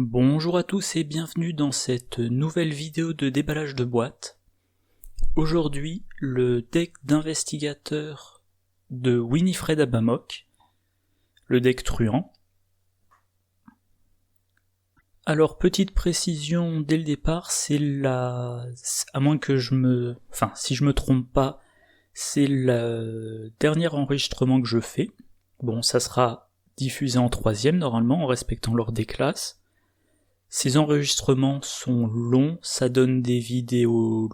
Bonjour à tous et bienvenue dans cette nouvelle vidéo de déballage de boîtes. Aujourd'hui, le deck d'investigateur de Winifred Abamok, le deck truand. Alors, petite précision dès le départ, c'est à moins que si je me trompe pas, c'est le dernier enregistrement que je fais. Bon, ça sera diffusé en troisième normalement, en respectant l'ordre des classes. Ces enregistrements sont longs, ça donne des vidéos...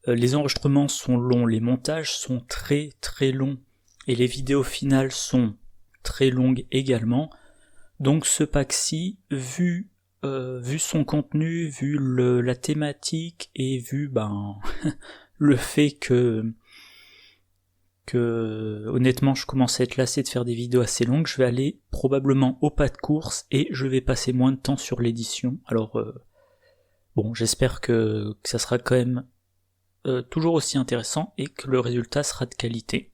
les enregistrements sont longs, les montages sont très très longs, et les vidéos finales sont très longues également. Donc ce pack-ci, vu son contenu, vu la thématique, et vu le fait que honnêtement je commence à être lassé de faire des vidéos assez longues, je vais aller probablement au pas de course et je vais passer moins de temps sur l'édition. Alors j'espère que ça sera quand même toujours aussi intéressant et que le résultat sera de qualité.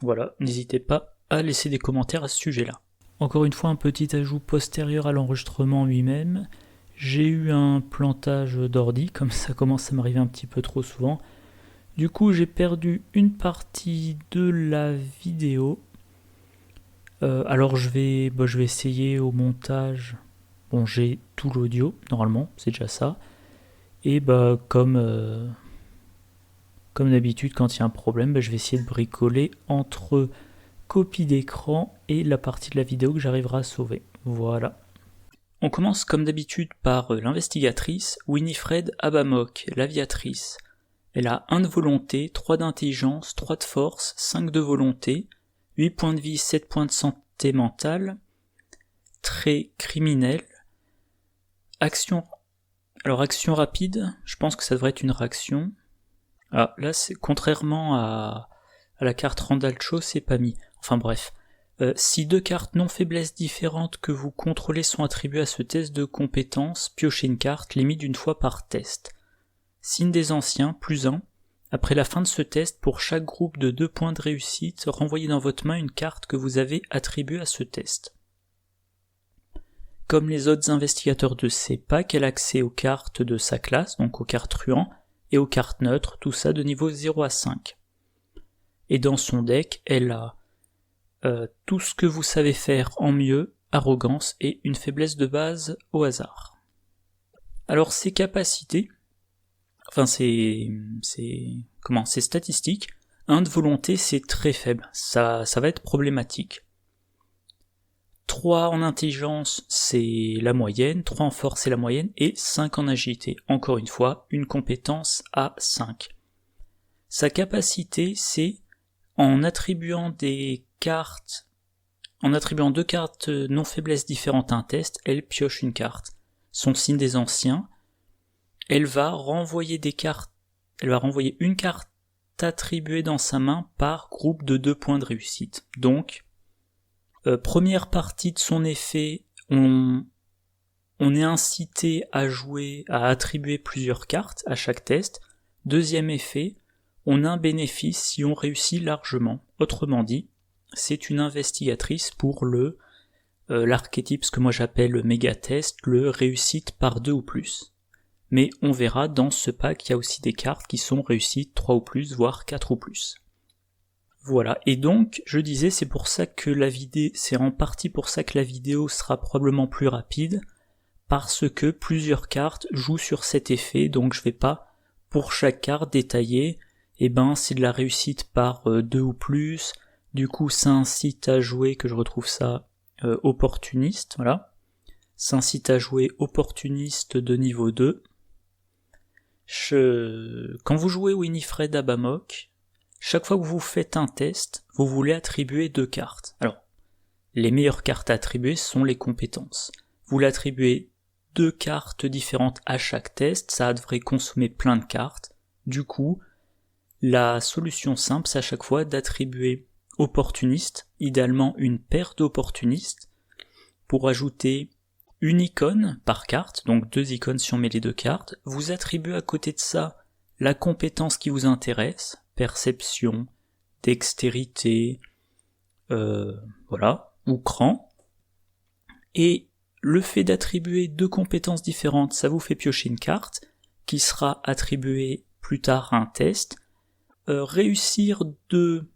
Voilà, n'hésitez pas à laisser des commentaires à ce sujet-là. Encore une fois, un petit ajout postérieur à l'enregistrement lui-même. J'ai eu un plantage d'ordi, comme ça commence à m'arriver un petit peu trop souvent. Du coup, j'ai perdu une partie de la vidéo. Alors je vais essayer au montage. Bon, j'ai tout l'audio, normalement, c'est déjà ça. Et comme d'habitude, quand il y a un problème, je vais essayer de bricoler entre copie d'écran et la partie de la vidéo que j'arriverai à sauver. Voilà. On commence comme d'habitude par l'investigatrice, Winifred Abamok, l'aviatrice. Elle a 1 de volonté, 3 d'intelligence, 3 de force, 5 de volonté, 8 points de vie, 7 points de santé mentale, trait criminel, action... Alors action rapide, je pense que ça devrait être une réaction. Ah, là c'est contrairement à la carte Randall-Cho, c'est pas mis. Enfin bref. Si 2 cartes non faiblesses différentes que vous contrôlez sont attribuées à ce test de compétence, piochez une carte, limite d'une fois par test. Signe des anciens, +1. Après la fin de ce test, pour chaque groupe de 2 points de réussite, renvoyez dans votre main une carte que vous avez attribuée à ce test. Comme les autres investigateurs de ces packs, elle a accès aux cartes de sa classe, donc aux cartes truands, et aux cartes neutres, tout ça de niveau 0 à 5. Et dans son deck, elle a tout ce que vous savez faire en mieux, arrogance, et une faiblesse de base au hasard. Alors ses capacités... ses statistiques, 1 de volonté c'est très faible, ça va être problématique. 3 en intelligence c'est la moyenne, 3 en force c'est la moyenne, et 5 en agilité, encore une fois, une compétence à 5. Sa capacité c'est, en attribuant 2 cartes non faiblesse différentes à un test, elle pioche une carte. Son signe des anciens, elle va renvoyer une carte attribuée dans sa main par groupe de 2 points de réussite. Donc, première partie de son effet, on est incité à attribuer plusieurs cartes à chaque test. Deuxième effet, on a un bénéfice si on réussit largement. Autrement dit, c'est une investigatrice pour l'archétype, ce que moi j'appelle le méga test, le réussite par 2 ou plus. Mais on verra dans ce pack, il y a aussi des cartes qui sont réussites 3 ou plus, voire 4 ou plus. Voilà, et donc, je disais, c'est en partie pour ça que la vidéo sera probablement plus rapide, parce que plusieurs cartes jouent sur cet effet, donc je vais pas, pour chaque carte, détailler, c'est de la réussite par 2 ou plus, du coup ça incite à jouer, que je retrouve ça, opportuniste, voilà. Ça incite à jouer opportuniste de niveau 2, quand vous jouez Winifred Abamok, chaque fois que vous faites un test, vous voulez attribuer 2 cartes. Alors, les meilleures cartes à attribuer sont les compétences. Vous l'attribuez 2 cartes différentes à chaque test, ça devrait consommer plein de cartes. Du coup, la solution simple, c'est à chaque fois d'attribuer opportuniste, idéalement une paire d'opportunistes, pour ajouter une icône par carte, donc 2 icônes si on met les 2 cartes, vous attribuez à côté de ça la compétence qui vous intéresse, perception, dextérité, ou cran, et le fait d'attribuer 2 compétences différentes, ça vous fait piocher une carte, qui sera attribuée plus tard à un test. Réussir 2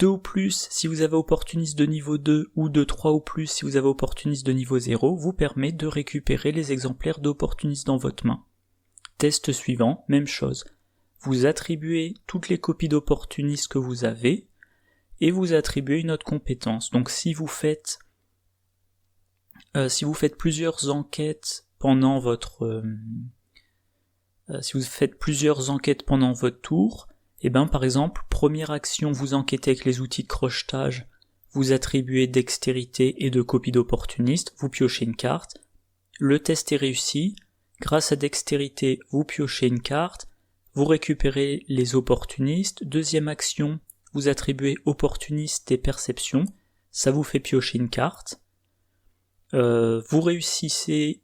ou plus si vous avez opportuniste de niveau 2 ou de 3 ou plus si vous avez opportuniste de niveau 0 vous permet de récupérer les exemplaires d'opportuniste dans votre main. Test suivant, même chose. Vous attribuez toutes les copies d'opportuniste que vous avez et vous attribuez une autre compétence. Donc si vous faites plusieurs enquêtes pendant votre tour, et par exemple, première action, vous enquêtez avec les outils de crochetage, vous attribuez dextérité et 2 copies d'opportuniste, vous piochez une carte, le test est réussi, grâce à dextérité, vous piochez une carte, vous récupérez les opportunistes, deuxième action, vous attribuez opportuniste et perception, ça vous fait piocher une carte, vous réussissez,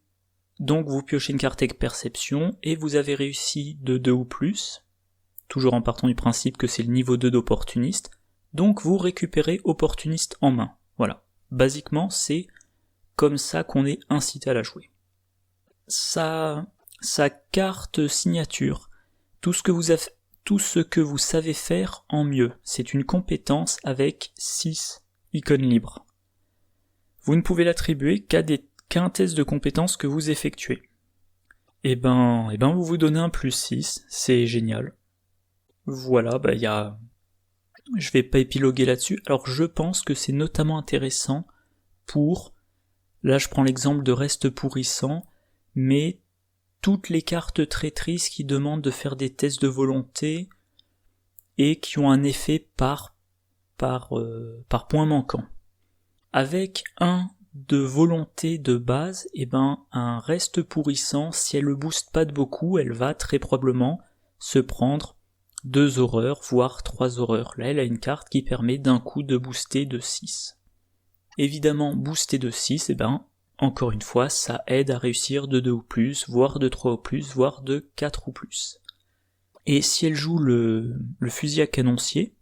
donc vous piochez une carte avec perception, et vous avez réussi de 2 ou plus, toujours en partant du principe que c'est le niveau 2 d'opportuniste, donc vous récupérez opportuniste en main. Voilà. Basiquement, c'est comme ça qu'on est incité à la jouer. Sa carte signature, tout ce que vous savez faire en mieux, c'est une compétence avec 6 icônes libres. Vous ne pouvez l'attribuer qu'à un test de compétences que vous effectuez. Et vous vous donnez un +6, c'est génial. Voilà, je vais pas épiloguer là-dessus. Alors je pense que c'est notamment intéressant là je prends l'exemple de reste pourrissant, mais toutes les cartes traîtrises qui demandent de faire des tests de volonté et qui ont un effet par point manquant. Avec un de volonté de base, un reste pourrissant, si elle le booste pas de beaucoup, elle va très probablement se prendre 2 horreurs, voire 3 horreurs. Là, elle a une carte qui permet d'un coup de booster de 6. Évidemment, booster de 6, encore une fois, ça aide à réussir de 2 ou plus, voire de 3 ou plus, voire de 4 ou plus. Et si elle joue le fusil à canoncier,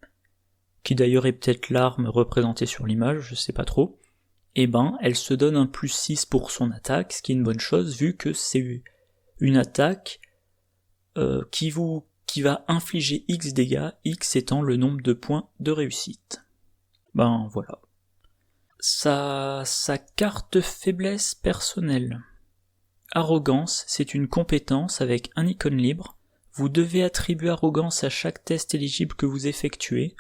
qui d'ailleurs est peut-être l'arme représentée sur l'image, je sais pas trop, elle se donne un +6 pour son attaque, ce qui est une bonne chose, vu que c'est une attaque qui va infliger X dégâts, X étant le nombre de points de réussite. Voilà. Sa carte faiblesse personnelle. Arrogance, c'est une compétence avec un icône libre. Vous devez attribuer arrogance à chaque test éligible que vous effectuez.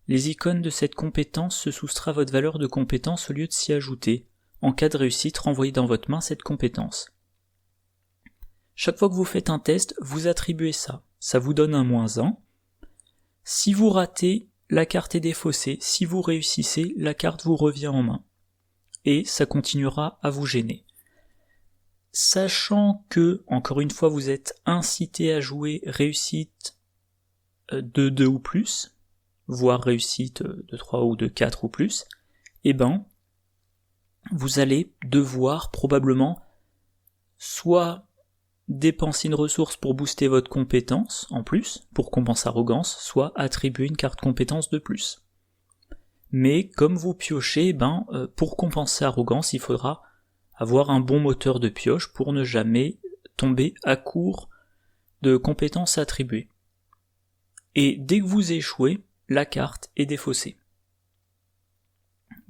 Les icônes de cette compétence se soustraient à votre valeur de compétence au lieu de s'y ajouter. En cas de réussite, renvoyez dans votre main cette compétence. Chaque fois que vous faites un test, vous attribuez ça. Ça vous donne un -1. Si vous ratez, la carte est défaussée. Si vous réussissez, la carte vous revient en main. Et ça continuera à vous gêner. Sachant que, encore une fois, vous êtes incité à jouer réussite de 2 ou plus, voire réussite de 3 ou de 4 ou plus, vous allez devoir probablement soit dépenser une ressource pour booster votre compétence en plus, pour compenser arrogance, soit attribuer une carte compétence de plus. Mais comme vous piochez, pour compenser arrogance, il faudra avoir un bon moteur de pioche pour ne jamais tomber à court de compétences attribuées. Et dès que vous échouez, la carte est défaussée.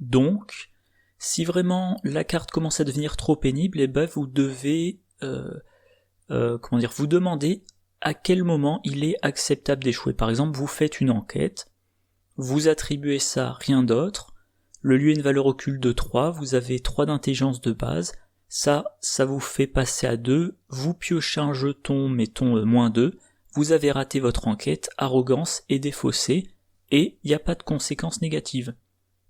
Donc, si vraiment la carte commence à devenir trop pénible, vous devez vous demander à quel moment il est acceptable d'échouer. Par exemple, vous faites une enquête, vous attribuez ça rien d'autre, le lieu a une valeur occulte de 3, vous avez 3 d'intelligence de base, ça vous fait passer à 2, vous piochez un jeton, mettons -2, vous avez raté votre enquête, arrogance est défaussée, et il n'y a pas de conséquences négatives.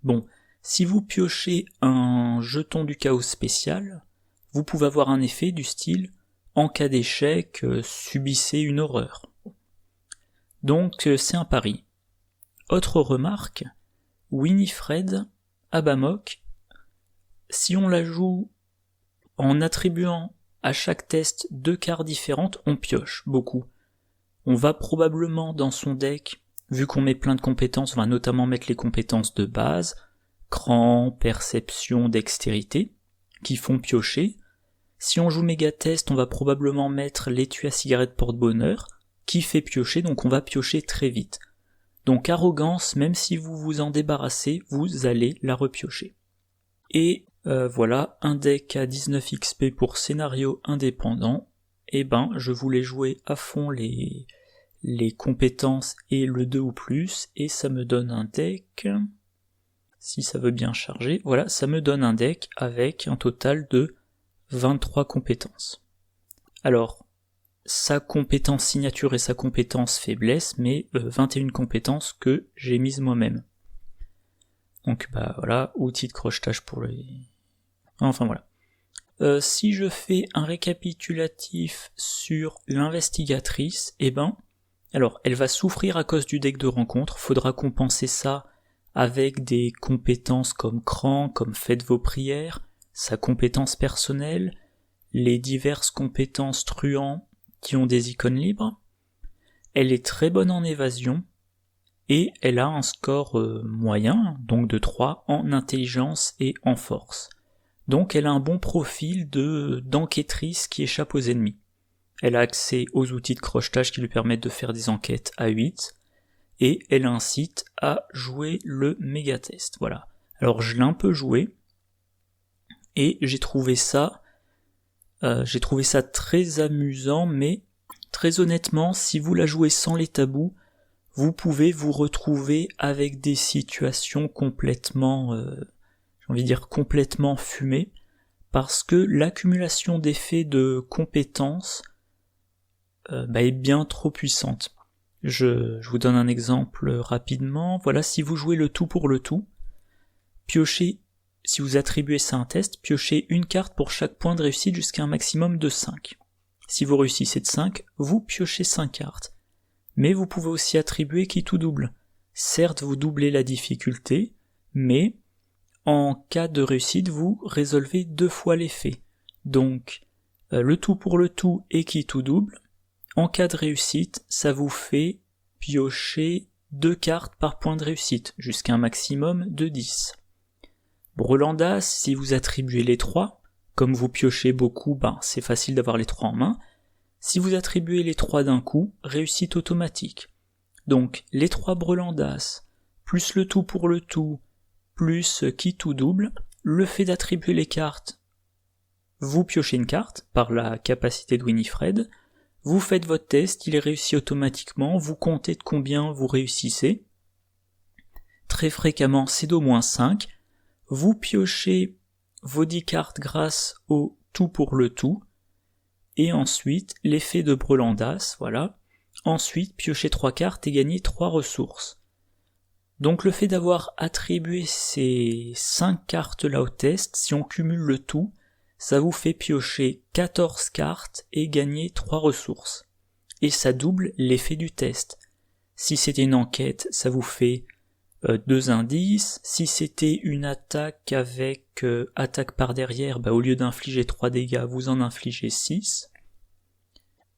Bon, si vous piochez un jeton du chaos spécial, vous pouvez avoir un effet du style en cas d'échec, subissez une horreur. Donc c'est un pari. Autre remarque, Winifred, Abamok, si on la joue en attribuant à chaque test 2 cartes différentes, on pioche beaucoup. On va probablement dans son deck, vu qu'on met plein de compétences, on va notamment mettre les compétences de base, cran, perception, dextérité. qui font piocher. Si on joue méga test, on va probablement mettre l'étui à cigarette porte-bonheur, qui fait piocher, donc on va piocher très vite. Donc arrogance, même si vous vous en débarrassez, vous allez la repiocher. Et voilà, un deck à 19 XP pour scénario indépendant. Et ben, je voulais jouer à fond les compétences et le 2 ou plus, et ça me donne un deck, si ça veut bien charger, voilà, ça me donne un deck avec un total de 23 compétences. Alors, sa compétence signature et sa compétence faiblesse, mais 21 compétences que j'ai mises moi-même. Donc bah voilà, outil de crochetage pour les... Enfin voilà. Si je fais un récapitulatif sur l'investigatrice, eh ben, alors elle va souffrir à cause du deck de rencontre, faudra compenser ça avec des compétences comme cran, comme faites vos prières, sa compétence personnelle, les diverses compétences truands qui ont des icônes libres. Elle est très bonne en évasion, et elle a un score moyen, donc de 3, en intelligence et en force. Donc elle a un bon profil d'enquêtrice qui échappe aux ennemis. Elle a accès aux outils de crochetage qui lui permettent de faire des enquêtes à 8, et elle incite à jouer le méga test. Voilà. Alors je l'ai un peu joué, et j'ai trouvé ça très amusant, mais très honnêtement, si vous la jouez sans les tabous, vous pouvez vous retrouver avec des situations complètement, complètement fumées, parce que l'accumulation d'effets de compétences est bien trop puissante. Je vous donne un exemple rapidement. Voilà, si vous jouez le tout pour le tout, piochez, si vous attribuez ça à un test, piochez une carte pour chaque point de réussite jusqu'à un maximum de 5. Si vous réussissez de 5, vous piochez 5 cartes. Mais vous pouvez aussi attribuer qui tout double. Certes, vous doublez la difficulté, mais en cas de réussite, vous résolvez 2 fois l'effet. Donc, le tout pour le tout et qui tout double. En cas de réussite, ça vous fait piocher 2 cartes par point de réussite, jusqu'à un maximum de 10. Brelandas, si vous attribuez les 3, comme vous piochez beaucoup, c'est facile d'avoir les 3 en main. Si vous attribuez les 3 d'un coup, réussite automatique. Donc les 3 Brelandas, plus le tout pour le tout, plus qui tout double, le fait d'attribuer les cartes, vous piochez une carte par la capacité de Winifred, vous faites votre test, il est réussi automatiquement, vous comptez de combien vous réussissez. Très fréquemment, c'est d'au moins 5. Vous piochez vos 10 cartes grâce au tout pour le tout, et ensuite l'effet de Brelandas, voilà. Ensuite, piochez 3 cartes et gagnez 3 ressources. Donc le fait d'avoir attribué ces 5 cartes-là au test, si on cumule le tout, ça vous fait piocher 14 cartes et gagner 3 ressources. Et ça double l'effet du test. Si c'était une enquête, ça vous fait 2 indices. Si c'était une attaque avec attaque par derrière, au lieu d'infliger 3 dégâts, vous en infligez 6.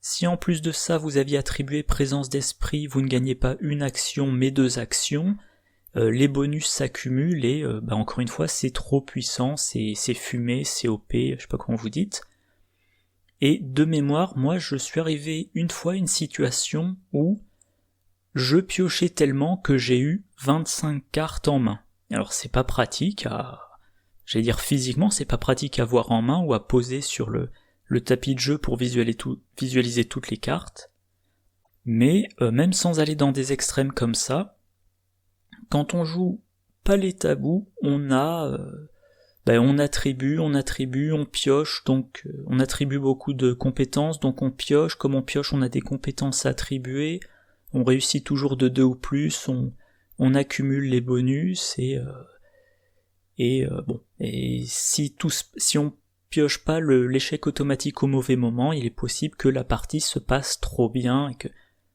Si en plus de ça vous aviez attribué présence d'esprit, vous ne gagnez pas une action mais 2 actions, les bonus s'accumulent et encore une fois c'est trop puissant, c'est fumé, c'est OP, je sais pas comment vous dites. Et de mémoire, moi je suis arrivé une fois à une situation où je piochais tellement que j'ai eu 25 cartes en main. Alors c'est pas pratique physiquement c'est pas pratique à avoir en main ou à poser sur le tapis de jeu pour visualiser toutes les cartes. Mais même sans aller dans des extrêmes comme ça, quand on joue pas les tabous, on attribue, on pioche, donc on attribue beaucoup de compétences, donc on pioche, comme on pioche on a des compétences à attribuer, on réussit toujours de 2 ou plus, on accumule les bonus, et si on pioche pas l'échec automatique au mauvais moment, il est possible que la partie se passe trop bien,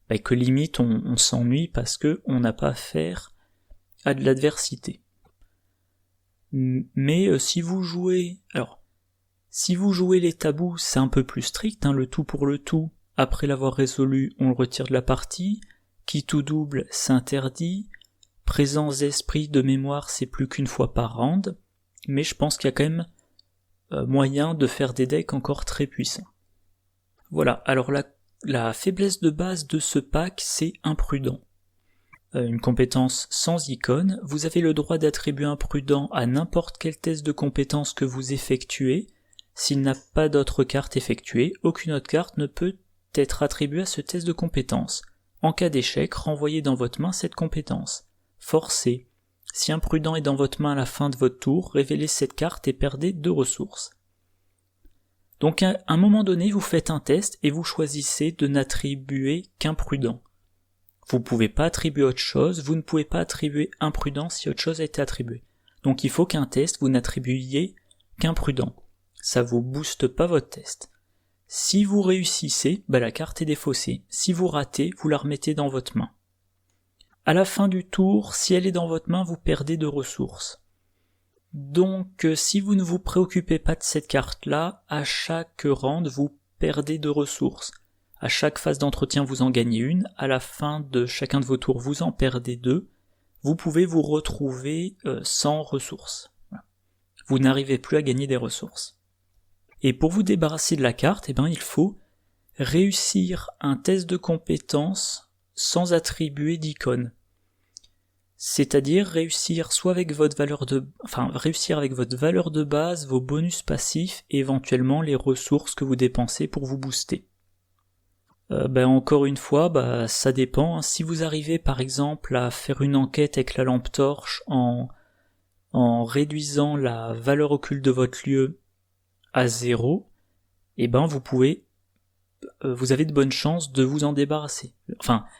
et que limite on s'ennuie parce que on n'a pas affaire à de l'adversité. Mais si vous jouez les tabous, c'est un peu plus strict, le tout pour le tout, après l'avoir résolu, on le retire de la partie, qui tout double, c'est interdit, présence d'esprit de mémoire, c'est plus qu'une fois par round, mais je pense qu'il y a quand même moyen de faire des decks encore très puissants. Voilà, alors la faiblesse de base de ce pack, c'est imprudent. Une compétence sans icône, vous avez le droit d'attribuer imprudent à n'importe quel test de compétence que vous effectuez. S'il n'a pas d'autre carte effectuée, aucune autre carte ne peut être attribuée à ce test de compétence. En cas d'échec, renvoyez dans votre main cette compétence. Forcez. Si imprudent est dans votre main à la fin de votre tour, révélez cette carte et perdez 2 ressources. Donc à un moment donné, vous faites un test et vous choisissez de n'attribuer qu'imprudent. Vous ne pouvez pas attribuer autre chose, vous ne pouvez pas attribuer imprudent si autre chose a été attribuée. Donc il faut qu'un test, vous n'attribuiez qu'imprudent. Ça vous booste pas votre test. Si vous réussissez, la carte est défaussée. Si vous ratez, vous la remettez dans votre main. À la fin du tour, si elle est dans votre main, vous perdez 2 ressources. Donc si vous ne vous préoccupez pas de cette carte-là, à chaque round, vous perdez 2 ressources. À chaque phase d'entretien, vous en gagnez une. À la fin de chacun de vos tours, vous en perdez 2. Vous pouvez vous retrouver sans ressources. Vous n'arrivez plus à gagner des ressources. Et pour vous débarrasser de la carte, il faut réussir un test de compétence sans attribuer d'icône. C'est-à-dire réussir soit avec réussir avec votre valeur de base, vos bonus passifs et éventuellement les ressources que vous dépensez pour vous booster. Encore une fois, ça dépend. Si vous arrivez par exemple à faire une enquête avec la lampe torche en réduisant la valeur occulte de votre lieu à 0, vous avez de bonnes chances de vous en débarrasser.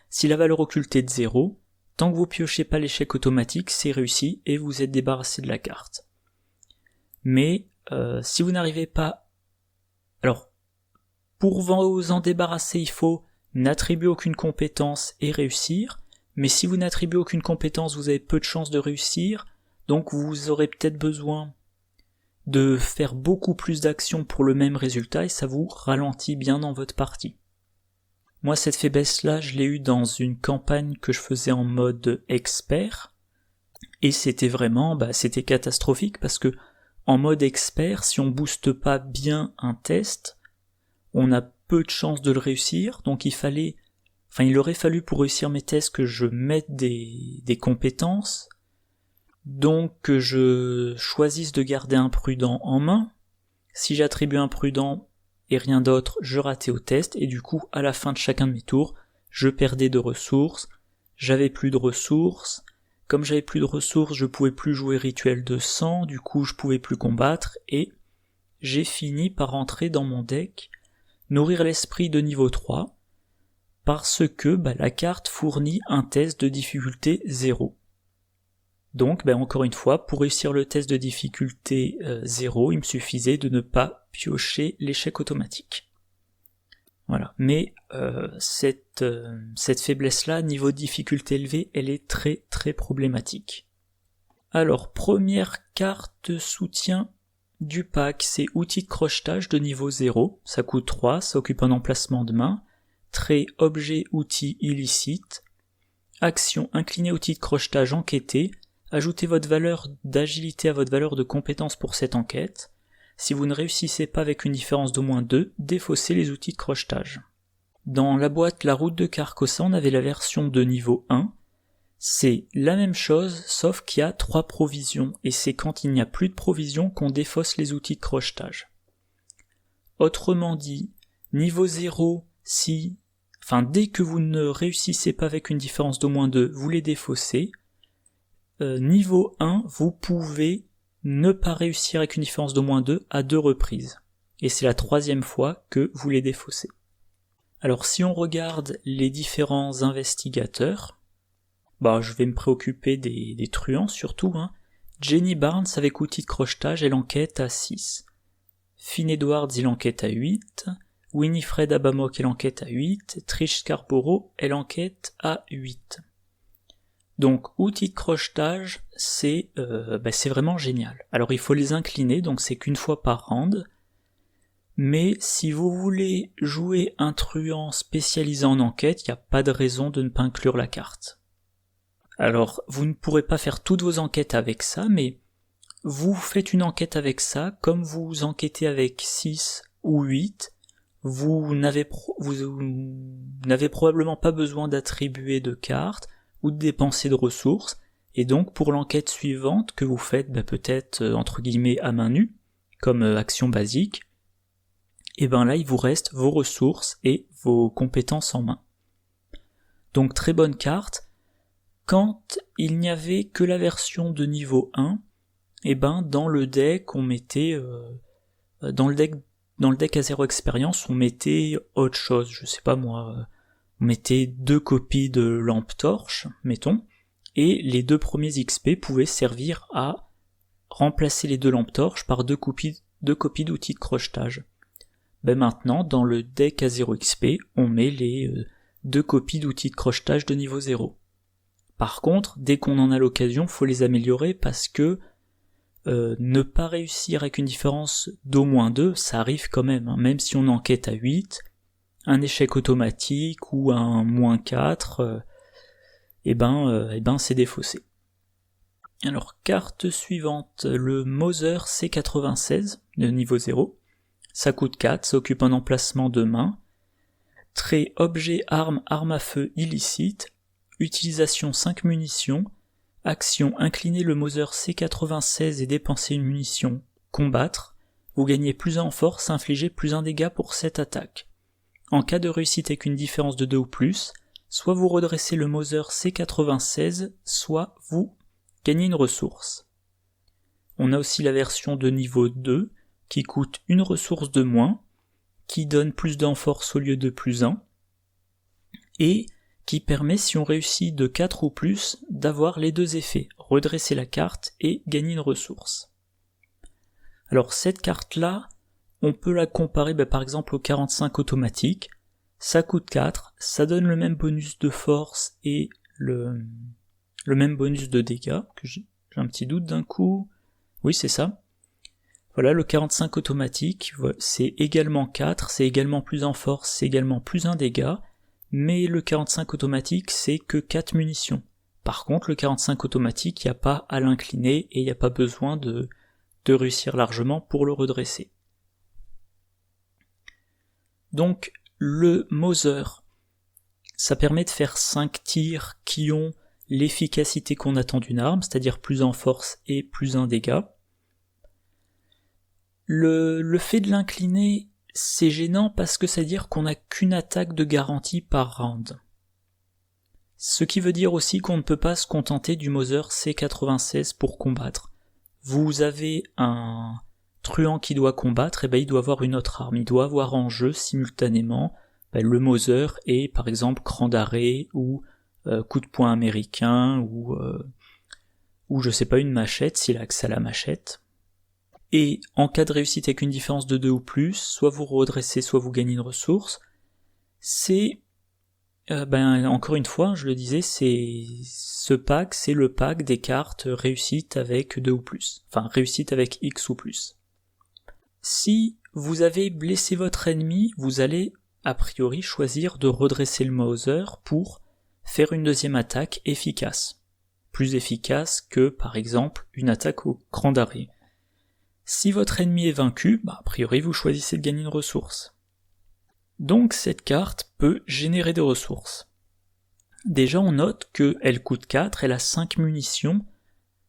Si la valeur occulte est de 0, tant que vous piochez pas l'échec automatique, c'est réussi et vous êtes débarrassé de la carte. Mais si vous n'arrivez pas... Alors, pour vous en débarrasser, il faut n'attribuer aucune compétence et réussir, mais si vous n'attribuez aucune compétence, vous avez peu de chances de réussir, donc vous aurez peut-être besoin de faire beaucoup plus d'actions pour le même résultat et ça vous ralentit bien dans votre partie. Moi, cette faiblesse-là, je l'ai eue dans une campagne que je faisais en mode expert, et c'était vraiment, c'était catastrophique parce que en mode expert, si on booste pas bien un test, on a peu de chances de le réussir, donc il aurait fallu pour réussir mes tests que je mette des compétences, donc que je choisisse de garder imprudent en main. Si j'attribue imprudent et rien d'autre, je ratais au test, et du coup, à la fin de chacun de mes tours, je perdais de ressources, j'avais plus de ressources, comme j'avais plus de ressources, je pouvais plus jouer rituel de sang, du coup je pouvais plus combattre, et j'ai fini par entrer dans mon deck Nourrir l'esprit de niveau 3, parce que la carte fournit un test de difficulté 0. Donc, encore une fois, pour réussir le test de difficulté 0, il me suffisait de ne pas piocher l'échec automatique. Voilà. Mais cette faiblesse-là, niveau difficulté élevé, elle est très très problématique. Alors, première carte de soutien du pack, c'est outil de crochetage de niveau 0, ça coûte 3, ça occupe un emplacement de main, trait objet outil illicite, action incliner outil de crochetage enquêter, ajoutez votre valeur d'agilité à votre valeur de compétence pour cette enquête, si vous ne réussissez pas avec une différence d'au moins 2, défaussez les outils de crochetage. Dans la boîte La Route de Carcosa, on avait la version de niveau 1, c'est la même chose, sauf qu'il y a 3 provisions, et c'est quand il n'y a plus de provisions qu'on défausse les outils de crochetage. Autrement dit, niveau 0, dès que vous ne réussissez pas avec une différence d'au moins 2, vous les défaussez. Niveau 1, vous pouvez ne pas réussir avec une différence d'au moins 2 à 2 reprises. Et c'est la 3e fois que vous les défaussez. Alors si on regarde les différents investigateurs, je vais me préoccuper des truands surtout. Jenny Barnes avec outil de crochetage, elle enquête à 6. Finn Edwards, il enquête à 8. Winifred Abamok, elle enquête à 8. Trish Scarborough, elle enquête à 8. Donc, outil de crochetage, c'est vraiment génial. Alors, il faut les incliner, donc c'est qu'une fois par round. Mais si vous voulez jouer un truand spécialisé en enquête, il n'y a pas de raison de ne pas inclure la carte. Alors, vous ne pourrez pas faire toutes vos enquêtes avec ça, mais vous faites une enquête avec ça, comme vous enquêtez avec 6 ou 8, vous n'avez probablement pas besoin d'attribuer de cartes ou de dépenser de ressources, et donc pour l'enquête suivante que vous faites peut-être entre guillemets à main nue, comme action basique, et là il vous reste vos ressources et vos compétences en main. Donc très bonne carte. Quand il n'y avait que la version de niveau 1, dans le deck on mettait dans le deck à 0 expérience on mettait autre chose, je sais pas moi, on mettait 2 copies de lampe torche, mettons, et les 2 premiers XP pouvaient servir à remplacer les 2 lampes torches par 2 copies d'outils de crochetage. Maintenant, dans le deck à 0 XP, on met les 2 copies d'outils de crochetage de niveau 0. Par contre, dès qu'on en a l'occasion, faut les améliorer parce que ne pas réussir avec une différence d'au moins 2, ça arrive quand même, même si on enquête à 8, un échec automatique ou un moins 4, c'est défaussé. Alors, carte suivante, le Mauser C96 de niveau 0. Ça coûte 4, ça occupe un emplacement de main. Trait objet arme à feu illicite. Utilisation 5 munitions. Action incliner le Mauser C96 et dépenser une munition. Combattre. Vous gagnez plus 1 en force, infligez plus 1 dégât pour cette attaque. En cas de réussite avec une différence de 2 ou plus, soit vous redressez le Mauser C96, soit vous gagnez une ressource. On a aussi la version de niveau 2, qui coûte une ressource de moins, qui donne plus d'en force au lieu de plus 1, et qui permet, si on réussit de 4 ou plus, d'avoir les 2 effets, redresser la carte et gagner une ressource. Alors cette carte-là, on peut la comparer par exemple au 45 automatique, ça coûte 4, ça donne le même bonus de force et le même bonus de dégâts, que j'ai un petit doute d'un coup, oui c'est ça. Voilà, le 45 automatique, c'est également 4, c'est également plus en force, c'est également plus 1 dégât, mais le 45 automatique, c'est que 4 munitions. Par contre, le 45 automatique, il n'y a pas à l'incliner et il n'y a pas besoin de réussir largement pour le redresser. Donc, le Mauser, ça permet de faire 5 tirs qui ont l'efficacité qu'on attend d'une arme, c'est-à-dire plus en force et plus 1 dégât. Le fait de l'incliner, c'est gênant parce que ça veut dire qu'on n'a qu'une attaque de garantie par round. Ce qui veut dire aussi qu'on ne peut pas se contenter du Mauser C96 pour combattre. Vous avez un truand qui doit combattre, et il doit avoir une autre arme. Il doit avoir en jeu simultanément le Mauser et par exemple cran d'arrêt ou coup de poing américain ou je sais pas, une machette s'il a accès à la machette. Et en cas de réussite avec une différence de 2 ou plus, soit vous redressez, soit vous gagnez une ressource. C'est, encore une fois, je le disais, ce pack, c'est le pack des cartes réussite avec 2 ou plus. Enfin, réussite avec X ou plus. Si vous avez blessé votre ennemi, vous allez, a priori, choisir de redresser le Mauser pour faire une deuxième attaque efficace. Plus efficace que, par exemple, une attaque au cran d'arrêt. Si votre ennemi est vaincu, a priori vous choisissez de gagner une ressource. Donc cette carte peut générer des ressources. Déjà on note qu'elle coûte 4, elle a 5 munitions.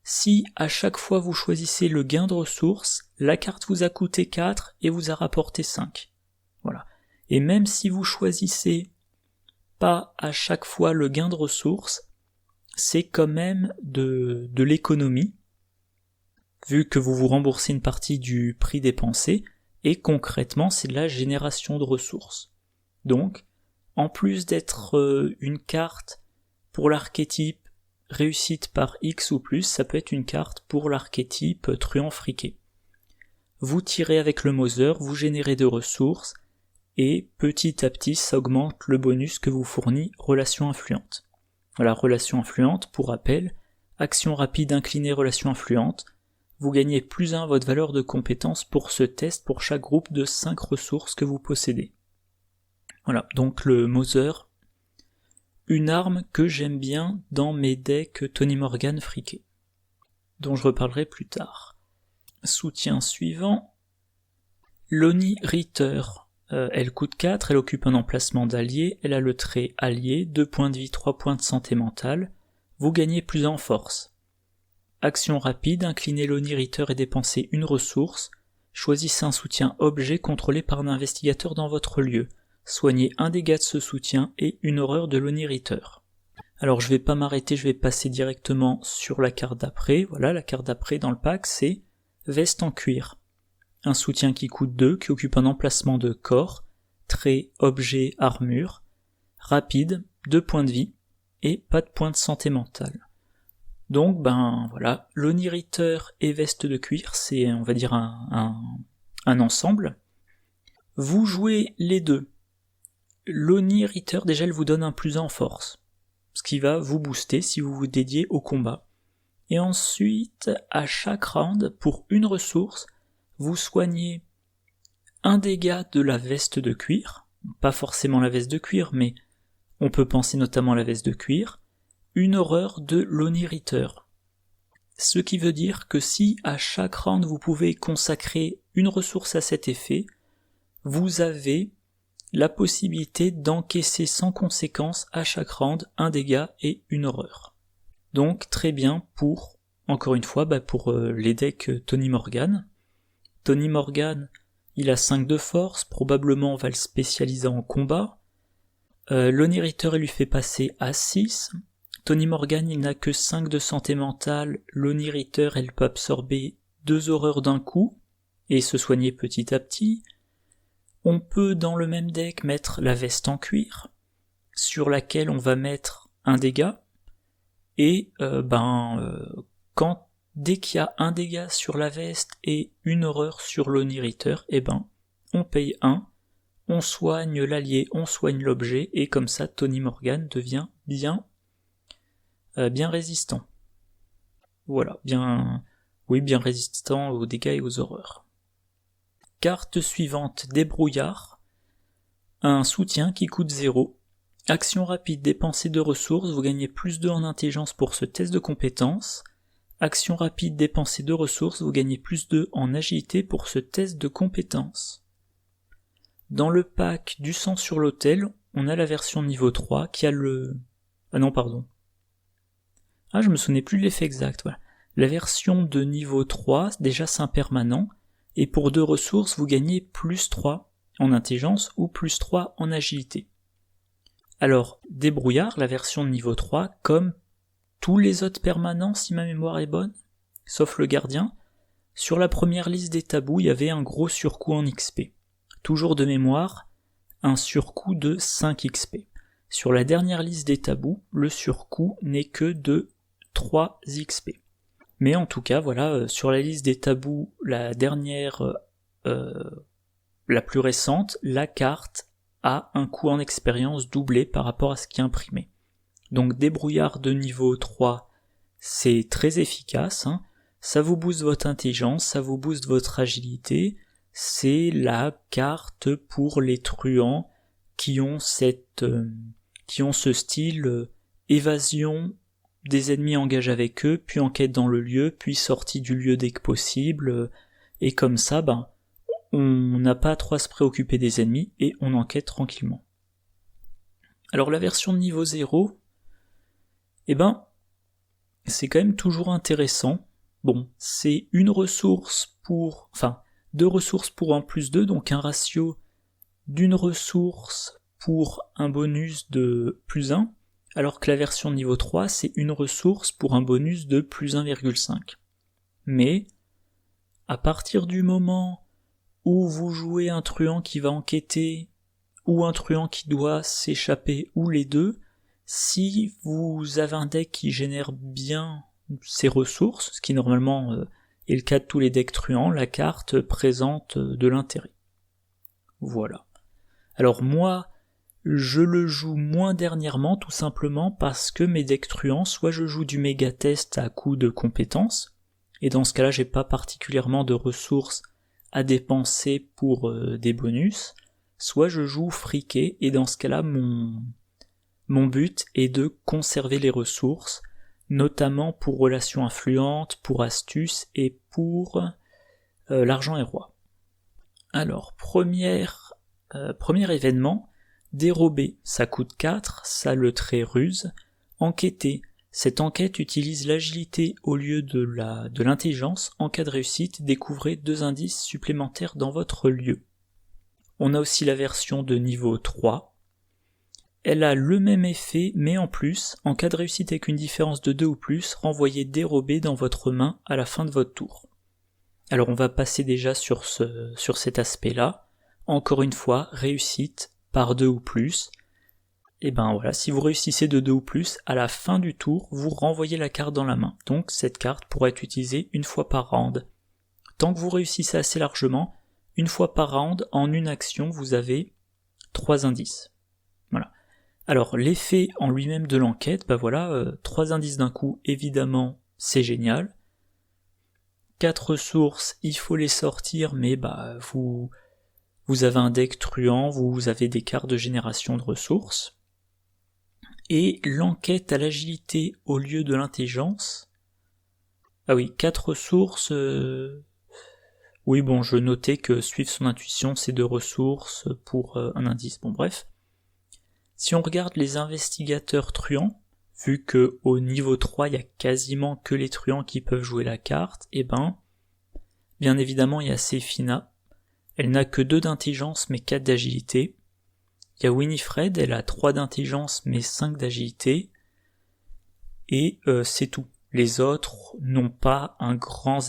Si à chaque fois vous choisissez le gain de ressources, la carte vous a coûté 4 et vous a rapporté 5. Voilà. Et même si vous choisissez pas à chaque fois le gain de ressources, c'est quand même de l'économie, vu que vous vous remboursez une partie du prix dépensé, et concrètement c'est de la génération de ressources. Donc, en plus d'être une carte pour l'archétype réussite par X ou plus, ça peut être une carte pour l'archétype truand friqué. Vous tirez avec le Mauser, vous générez de ressources, et petit à petit ça augmente le bonus que vous fournit relation influente. Voilà, relation influente, pour rappel, action rapide inclinée relation influente, vous gagnez plus 1 votre valeur de compétence pour ce test pour chaque groupe de 5 ressources que vous possédez. Voilà, donc le Mauser, une arme que j'aime bien dans mes decks Tony Morgan friqués, dont je reparlerai plus tard. Soutien suivant. Loni Ritter. Elle coûte 4, elle occupe un emplacement d'allié, elle a le trait allié, 2 points de vie, 3 points de santé mentale. Vous gagnez plus en force. Action rapide, inclinez Loni Ritter et dépensez une ressource. Choisissez un soutien objet contrôlé par un investigateur dans votre lieu. Soignez un dégât de ce soutien et une horreur de Loni Ritter. Alors je vais pas m'arrêter, je vais passer directement sur la carte d'après. Voilà, la carte d'après dans le pack, c'est Veste en cuir. Un soutien qui coûte 2, qui occupe un emplacement de corps, trait, objet, armure, rapide, 2 points de vie, et pas de points de santé mentale. Donc voilà, Loni Ritter et veste de cuir, c'est on va dire un ensemble. Vous jouez les deux. Loni Ritter, déjà elle vous donne un +1 en force, ce qui va vous booster si vous vous dédiez au combat. Et ensuite, à chaque round, pour une ressource, vous soignez un dégât de la veste de cuir, pas forcément la veste de cuir, mais on peut penser notamment à la veste de cuir, une horreur de Loni Ritter. Ce qui veut dire que si à chaque round vous pouvez consacrer une ressource à cet effet, vous avez la possibilité d'encaisser sans conséquence à chaque round un dégât et une horreur. Donc très bien pour, encore une fois, pour les decks Tony Morgan. Tony Morgan, il a 5 de force, probablement on va le spécialiser en combat. Loni Ritter, il lui fait passer à 6. Tony Morgan, il n'a que 5 de santé mentale. Loni Ritter, elle peut absorber 2 horreurs d'un coup et se soigner petit à petit. On peut dans le même deck mettre la veste en cuir, sur laquelle on va mettre un dégât. Et dès qu'il y a un dégât sur la veste et une horreur sur Loni Ritter, on paye 1, on soigne l'allié, on soigne l'objet, et comme ça Tony Morgan devient bien résistant. Voilà, bien résistant aux dégâts et aux horreurs. Carte suivante, débrouillard. Un soutien qui coûte 0. Action rapide, dépensez 2 ressources, vous gagnez +2 en intelligence pour ce test de compétence. Action rapide, dépensez 2 ressources, vous gagnez +2 en agilité pour ce test de compétence. Dans le pack du sang sur l'autel, on a la version niveau 3 qui a le... Ah non, pardon. Ah, je me souvenais plus de l'effet exact, voilà. La version de niveau 3, déjà c'est un permanent, et pour 2 ressources, vous gagnez +3 en intelligence ou +3 en agilité. Alors, débrouillard, la version de niveau 3, comme tous les autres permanents, si ma mémoire est bonne, sauf le gardien, sur la première liste des tabous, il y avait un gros surcoût en XP. Toujours de mémoire, un surcoût de 5 XP. Sur la dernière liste des tabous, le surcoût n'est que de 3 XP. Mais en tout cas, voilà, sur la liste des tabous, la dernière, la plus récente, la carte a un coût en expérience doublé par rapport à ce qui est imprimé. Donc débrouillard de niveau 3, c'est très efficace, hein. Ça vous booste votre intelligence, ça vous booste votre agilité, c'est la carte pour les truands qui ont ce style évasion des ennemis engagés avec eux, puis enquête dans le lieu, puis sortie du lieu dès que possible, et comme ça, on n'a pas trop à se préoccuper des ennemis et on enquête tranquillement. Alors la version de niveau 0, c'est quand même toujours intéressant. Bon, c'est 2 ressources pour un +2, donc un ratio d'une ressource pour un bonus de +1, alors que la version de niveau 3, c'est 1 ressource pour un bonus de +1,5. Mais, à partir du moment où vous jouez un truand qui va enquêter, ou un truand qui doit s'échapper, ou les deux, si vous avez un deck qui génère bien ses ressources, ce qui normalement est le cas de tous les decks truands, la carte présente de l'intérêt. Voilà. Alors moi, je le joue moins dernièrement, tout simplement parce que mes decks truands, soit je joue du méga test à coup de compétences, et dans ce cas-là j'ai pas particulièrement de ressources à dépenser pour des bonus, soit je joue friqué, et dans ce cas-là mon but est de conserver les ressources, notamment pour relations influentes, pour astuces et pour l'argent est roi. Alors, premier événement, dérober, ça coûte 4, ça le trait ruse. Enquêter, cette enquête utilise l'agilité au lieu de l'intelligence. En cas de réussite, découvrez 2 indices supplémentaires dans votre lieu. On a aussi la version de niveau 3. Elle a le même effet, mais en plus, en cas de réussite avec une différence de 2 ou plus, renvoyez dérober dans votre main à la fin de votre tour. Alors on va passer déjà sur cet aspect-là. Encore une fois, réussite par 2 ou plus. Et ben voilà, si vous réussissez de 2 ou plus, à la fin du tour, vous renvoyez la carte dans la main. Donc cette carte pourra être utilisée une fois par round. Tant que vous réussissez assez largement, une fois par round, en une action, vous avez 3 indices. Voilà. Alors l'effet en lui-même de l'enquête, 3 indices d'un coup, évidemment, c'est génial. 4 ressources, il faut les sortir, mais vous avez un deck truand, vous avez des cartes de génération de ressources. Et l'enquête à l'agilité au lieu de l'intelligence. Ah oui, 4 ressources. Oui, bon, je notais que suivre son intuition, c'est 2 ressources pour un indice. Bon, bref. Si on regarde les investigateurs truands, vu que au niveau 3, il y a quasiment que les truands qui peuvent jouer la carte, bien évidemment, il y a Séphina. Elle n'a que 2 d'intelligence, mais 4 d'agilité. Il y a Winifred, elle a 3 d'intelligence mais 5 d'agilité, et c'est tout. Les autres n'ont pas un gros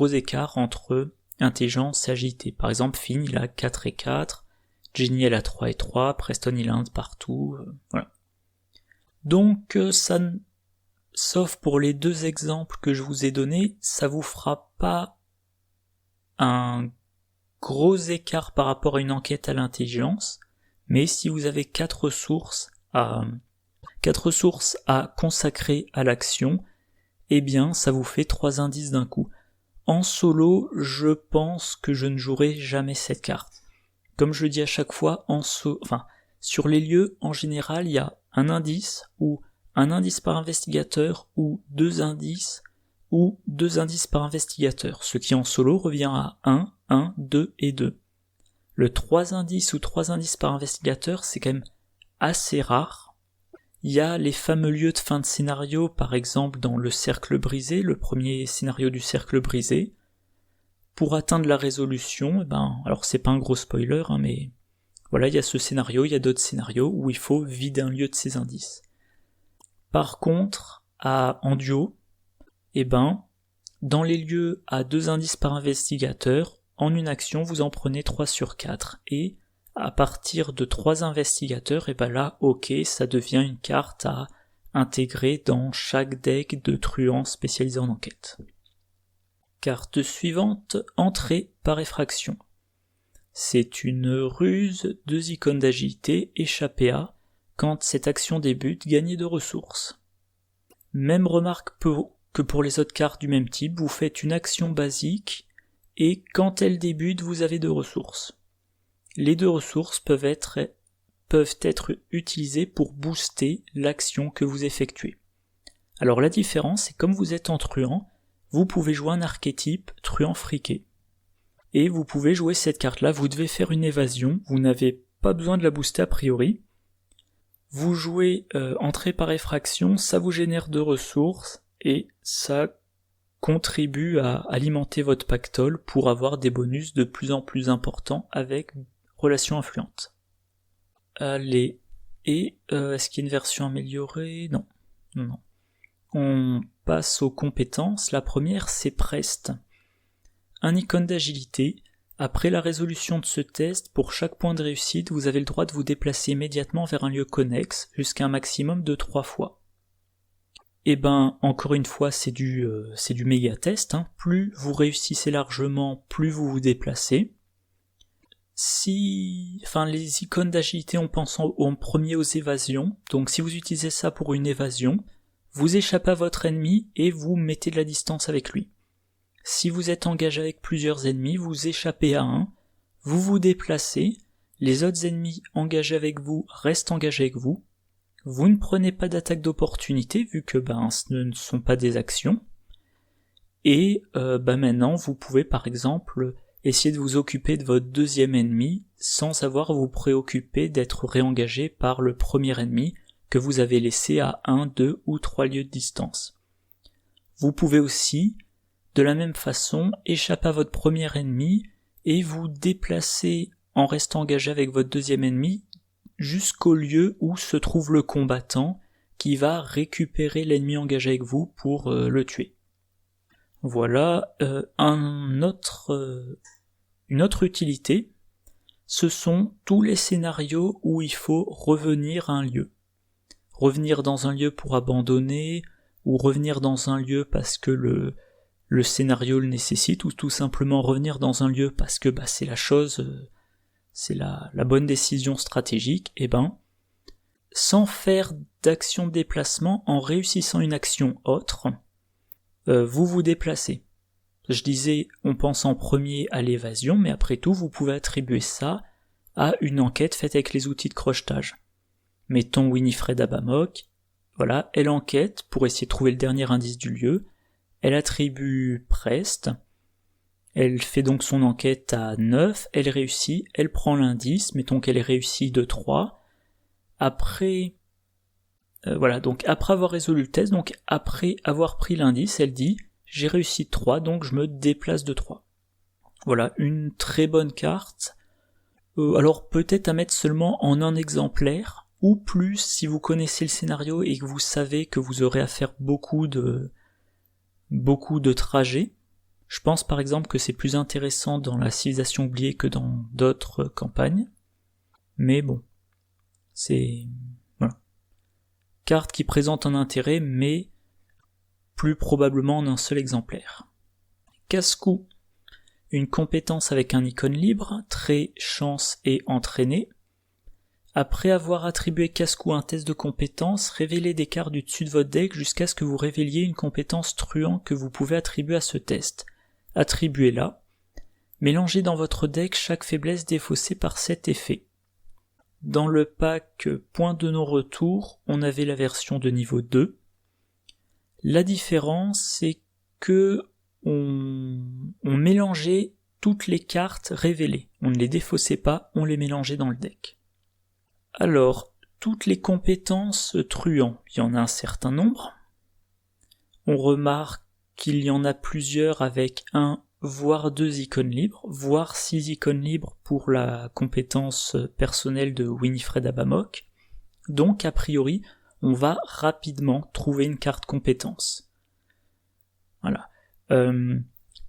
écart entre intelligence et agilité. Par exemple, Finn, il a 4 et 4, Jenny, elle a 3 et 3, Preston, il a 1 de partout, voilà. Donc, sauf pour les 2 exemples que je vous ai donnés, ça vous fera pas un gros écart par rapport à une enquête à l'intelligence, mais si vous avez 4 ressources à consacrer à l'action, eh bien ça vous fait 3 indices d'un coup. En solo, je pense que je ne jouerai jamais cette carte. Comme je le dis à chaque fois, sur les lieux, en général, il y a un indice, ou un indice par investigateur, ou 2 indices, ou 2 indices par investigateur, ce qui en solo revient à 1, 1, 2 et 2. Le 3 indices ou 3 indices par investigateur, c'est quand même assez rare. Il y a les fameux lieux de fin de scénario, par exemple dans le cercle brisé, le premier scénario du cercle brisé. Pour atteindre la résolution, alors c'est pas un gros spoiler, mais voilà, il y a ce scénario, il y a d'autres scénarios où il faut vider un lieu de ses indices. Par contre, en duo, dans les lieux à 2 indices par investigateur, en une action, vous en prenez 3 sur 4, et à partir de 3 investigateurs, là, ok, ça devient une carte à intégrer dans chaque deck de truands spécialisés en enquête. Carte suivante, entrée par effraction. C'est une ruse, 2 icônes d'agilité, échappée à, quand cette action débute, gagner de ressources. Même remarque que pour les autres cartes du même type, vous faites une action basique, et quand elle débute, vous avez 2 ressources. Les 2 ressources peuvent être utilisées pour booster l'action que vous effectuez. Alors la différence, c'est comme vous êtes en truand, vous pouvez jouer un archétype truand friqué. Et vous pouvez jouer cette carte-là, vous devez faire une évasion, vous n'avez pas besoin de la booster a priori. Vous jouez entrée par effraction, ça vous génère 2 ressources, et ça contribue à alimenter votre pactole pour avoir des bonus de plus en plus importants avec relations influentes. Allez, et est-ce qu'il y a une version améliorée ? Non. On passe aux compétences. La première, c'est Prest. Un icône d'agilité. Après la résolution de ce test, pour chaque point de réussite, vous avez le droit de vous déplacer immédiatement vers un lieu connexe, jusqu'à un maximum de 3 fois. Encore une fois, c'est du méga test, Plus vous réussissez largement, plus vous vous déplacez. Les icônes d'agilité, on pense en premier aux évasions, donc si vous utilisez ça pour une évasion, vous échappez à votre ennemi et vous mettez de la distance avec lui. Si vous êtes engagé avec plusieurs ennemis, vous échappez à un, vous vous déplacez, les autres ennemis engagés avec vous restent engagés avec vous, vous ne prenez pas d'attaque d'opportunité vu que ce ne sont pas des actions, Et maintenant vous pouvez par exemple essayer de vous occuper de votre deuxième ennemi sans avoir à vous préoccuper d'être réengagé par le premier ennemi que vous avez laissé à 1, 2 ou 3 lieues de distance. Vous pouvez aussi, de la même façon, échapper à votre premier ennemi et vous déplacer en restant engagé avec votre deuxième ennemi jusqu'au lieu où se trouve le combattant qui va récupérer l'ennemi engagé avec vous pour le tuer. Voilà, une autre utilité, ce sont tous les scénarios où il faut revenir à un lieu. Revenir dans un lieu pour abandonner, ou revenir dans un lieu parce que le scénario le nécessite, ou tout simplement revenir dans un lieu parce que c'est la chose, c'est la bonne décision stratégique, sans faire d'action de déplacement, en réussissant une action autre, vous vous déplacez. Je disais, on pense en premier à l'évasion, mais après tout, vous pouvez attribuer ça à une enquête faite avec les outils de crochetage. Mettons Winifred Abamok, voilà, elle enquête pour essayer de trouver le dernier indice du lieu, elle attribue Prest, elle fait donc son enquête à 9, elle réussit, elle prend l'indice, mettons qu'elle réussit de 3, après avoir résolu le test, donc après avoir pris l'indice, elle dit j'ai réussi de 3, donc je me déplace de 3. Voilà, une très bonne carte. Alors peut-être à mettre seulement en un exemplaire, ou plus si vous connaissez le scénario et que vous savez que vous aurez à faire beaucoup de trajets. Je pense par exemple que c'est plus intéressant dans la civilisation oubliée que dans d'autres campagnes. Mais bon, c'est... voilà. Carte qui présente un intérêt, mais plus probablement en un seul exemplaire. Casse-cou. Une compétence avec un icône libre, trait, chance et entraîné. Après avoir attribué casse-cou à un test de compétence, révélez des cartes du dessus de votre deck jusqu'à ce que vous révéliez une compétence truand que vous pouvez attribuer à ce test. Attribuez-la. Mélangez dans votre deck chaque faiblesse défaussée par cet effet. Dans le pack Point de non-retour, on avait la version de niveau 2. La différence, c'est que on mélangeait toutes les cartes révélées. On ne les défaussait pas, on les mélangeait dans le deck. Alors, toutes les compétences truands, il y en a un certain nombre. On remarque qu'il y en a plusieurs avec 1 voire 2 icônes libres, voire 6 icônes libres pour la compétence personnelle de Winifred Abamok. Donc, a priori, on va rapidement trouver une carte compétence. Voilà.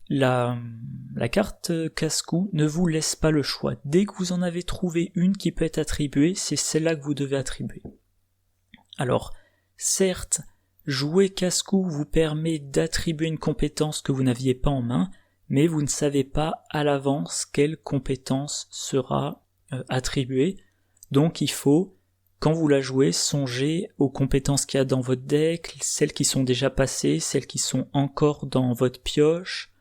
La carte casse-cou ne vous laisse pas le choix. Dès que vous en avez trouvé une qui peut être attribuée, c'est celle-là que vous devez attribuer. Alors, certes, jouer casse-cou vous permet d'attribuer une compétence que vous n'aviez pas en main, mais vous ne savez pas à l'avance quelle compétence sera attribuée. Donc il faut, quand vous la jouez, songer aux compétences qu'il y a dans votre deck, celles qui sont déjà passées, celles qui sont encore dans votre pioche,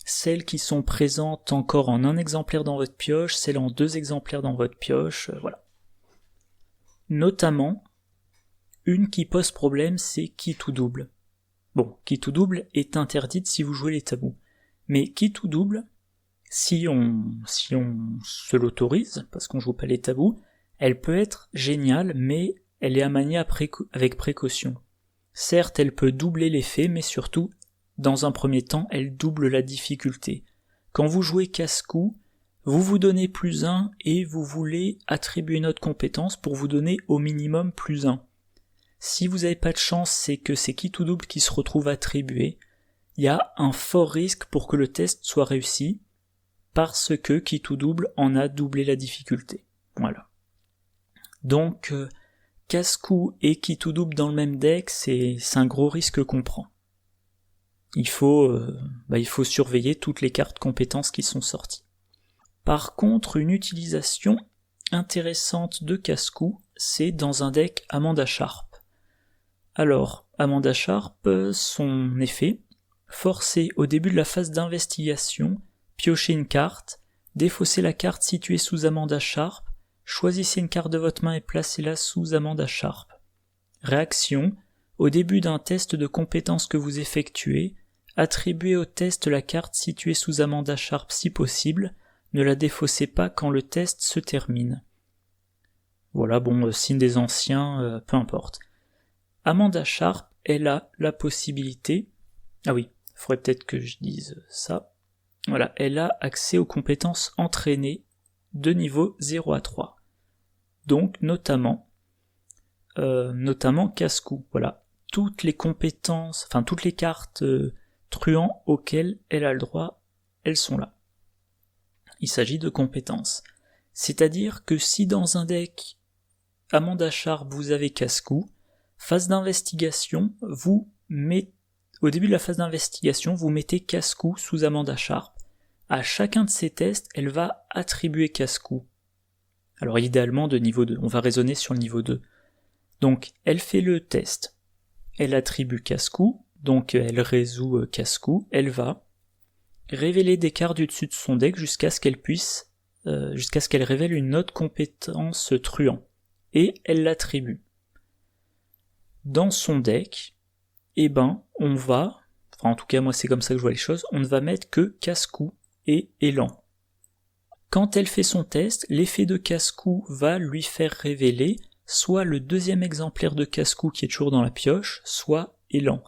celles qui sont présentes encore en un exemplaire dans votre pioche, celles en 2 exemplaires dans votre pioche, voilà. Notamment, une qui pose problème, c'est qui tout double. Bon, qui tout double est interdite si vous jouez les tabous. Mais qui tout double, si on se l'autorise, parce qu'on joue pas les tabous, elle peut être géniale, mais elle est à manier avec précaution. Certes, elle peut doubler l'effet, mais surtout, dans un premier temps, elle double la difficulté. Quand vous jouez casse-cou, vous vous donnez +1 et vous voulez attribuer une autre compétence pour vous donner au minimum +1. Si vous n'avez pas de chance, c'est que c'est qui tout double qui se retrouve attribué. Il y a un fort risque pour que le test soit réussi, parce que qui tout double en a doublé la difficulté. Voilà. Donc, casse-cou et qui tout double dans le même deck, c'est un gros risque qu'on prend. Il faut surveiller toutes les cartes compétences qui sont sorties. Par contre, une utilisation intéressante de casse-cou, c'est dans un deck Amanda Sharp. Alors, Amanda Sharp, son effet, forcer au début de la phase d'investigation, piocher une carte, défausser la carte située sous Amanda Sharp, choisissez une carte de votre main et placez-la sous Amanda Sharp. Réaction, au début d'un test de compétences que vous effectuez, Attribuez au test la carte située sous Amanda Sharp si possible. Ne la défaussez pas quand le test se termine. Voilà, bon, signe des anciens, peu importe. Amanda Sharp, elle a la possibilité... Ah oui, il faudrait peut-être que je dise ça. Voilà, elle a accès aux compétences entraînées de niveau 0 à 3. Donc, notamment casse-cou. Voilà, toutes les compétences, enfin toutes les cartes truands auxquelles elle a le droit, elles sont là. Il s'agit de compétences. C'est-à-dire que si dans un deck Amanda Sharp vous avez casse-cou, phase d'investigation, au début de la phase d'investigation, vous mettez casse-cou sous Amanda Sharp. À chacun de ces tests, elle va attribuer casse-cou. Alors idéalement de niveau 2, on va raisonner sur le niveau 2. Donc elle fait le test, elle attribue casse-cou, donc elle résout casse-cou, elle va révéler des cartes du dessus de son deck jusqu'à ce qu'elle révèle une autre compétence truand, et elle l'attribue. Dans son deck, on va, enfin en tout cas moi c'est comme ça que je vois les choses, on ne va mettre que casse-cou et élan. Quand elle fait son test, l'effet de casse-cou va lui faire révéler soit le deuxième exemplaire de casse-cou qui est toujours dans la pioche, soit élan.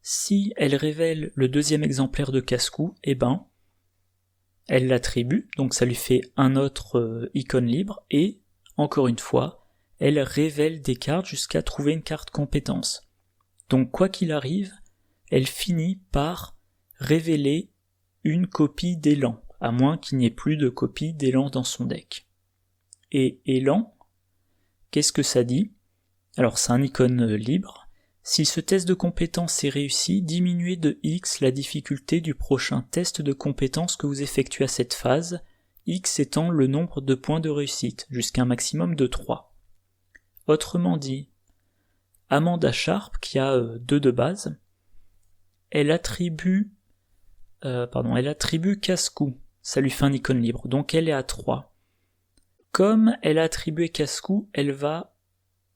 Si elle révèle le deuxième exemplaire de casse-cou, elle l'attribue, donc ça lui fait un autre icône libre, et, encore une fois, elle révèle des cartes jusqu'à trouver une carte compétence. Donc quoi qu'il arrive, elle finit par révéler une copie d'élan, à moins qu'il n'y ait plus de copie d'élan dans son deck. Et élan, qu'est-ce que ça dit? Alors c'est un icône libre. Si ce test de compétence est réussi, diminuez de X la difficulté du prochain test de compétence que vous effectuez à cette phase, X étant le nombre de points de réussite, jusqu'à un maximum de 3. Autrement dit, Amanda Sharp, qui a 2 de base, elle attribue casse-cou, ça lui fait un icône libre, donc elle est à 3. Comme elle a attribué casse-cou, elle va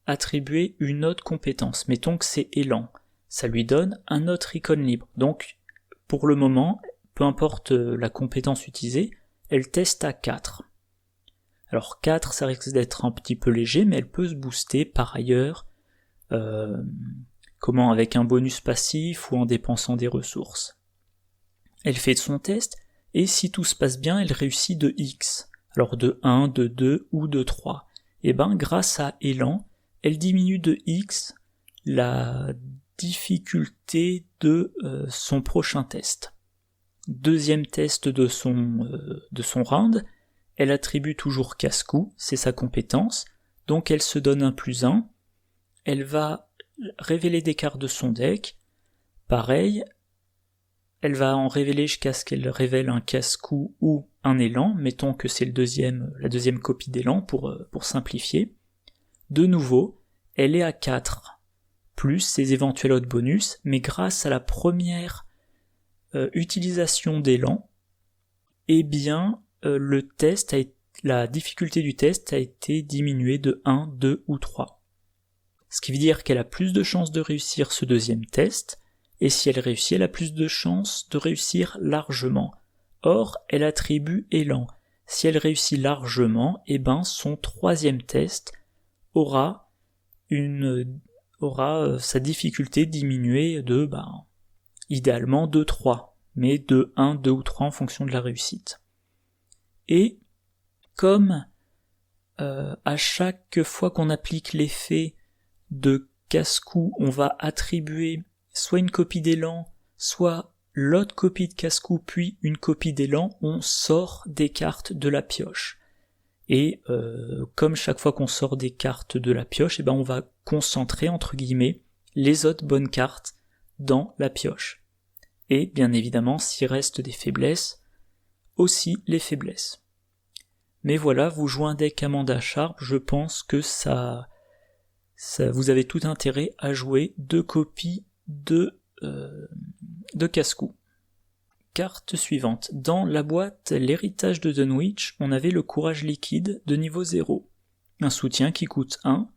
attribuer une autre compétence, mettons que c'est élan, ça lui donne un autre icône libre, donc pour le moment, peu importe la compétence utilisée, elle teste à 4. Alors 4 ça risque d'être un petit peu léger, mais elle peut se booster par ailleurs, avec un bonus passif ou en dépensant des ressources. Elle fait son test, et si tout se passe bien, elle réussit de X, alors de 1, de 2 ou de 3. Et grâce à élan, elle diminue de X la difficulté de son prochain test. Deuxième test de son round, elle attribue toujours casse-cou, c'est sa compétence, donc elle se donne un +1, elle va révéler des cartes de son deck, pareil, elle va en révéler jusqu'à ce qu'elle révèle un casse-cou ou un élan, mettons que c'est la deuxième copie d'élan pour simplifier. De nouveau, elle est à 4, plus ses éventuels autres bonus, mais grâce à la première utilisation d'élan, la difficulté du test a été diminuée de 1, 2 ou 3. Ce qui veut dire qu'elle a plus de chances de réussir ce deuxième test, et si elle réussit, elle a plus de chances de réussir largement. Or, elle attribue élan. Si elle réussit largement, son troisième test aura sa difficulté diminuée de, idéalement de 3, mais de 1, 2 ou 3 en fonction de la réussite. Et comme à chaque fois qu'on applique l'effet de casse-cou, on va attribuer soit une copie d'élan, soit l'autre copie de casse-cou, puis une copie d'élan, on sort des cartes de la pioche. Et comme chaque fois qu'on sort des cartes de la pioche, on va concentrer, entre guillemets, les autres bonnes cartes dans la pioche. Et bien évidemment, s'il reste des faiblesses, aussi les faiblesses. Mais voilà, vous jouez un deck Amanda Sharp, je pense que ça vous avez tout intérêt à jouer 2 copies de casse-cou. Carte suivante. Dans la boîte L'héritage de Dunwich, on avait le courage liquide de niveau 0. Un soutien qui coûte 1.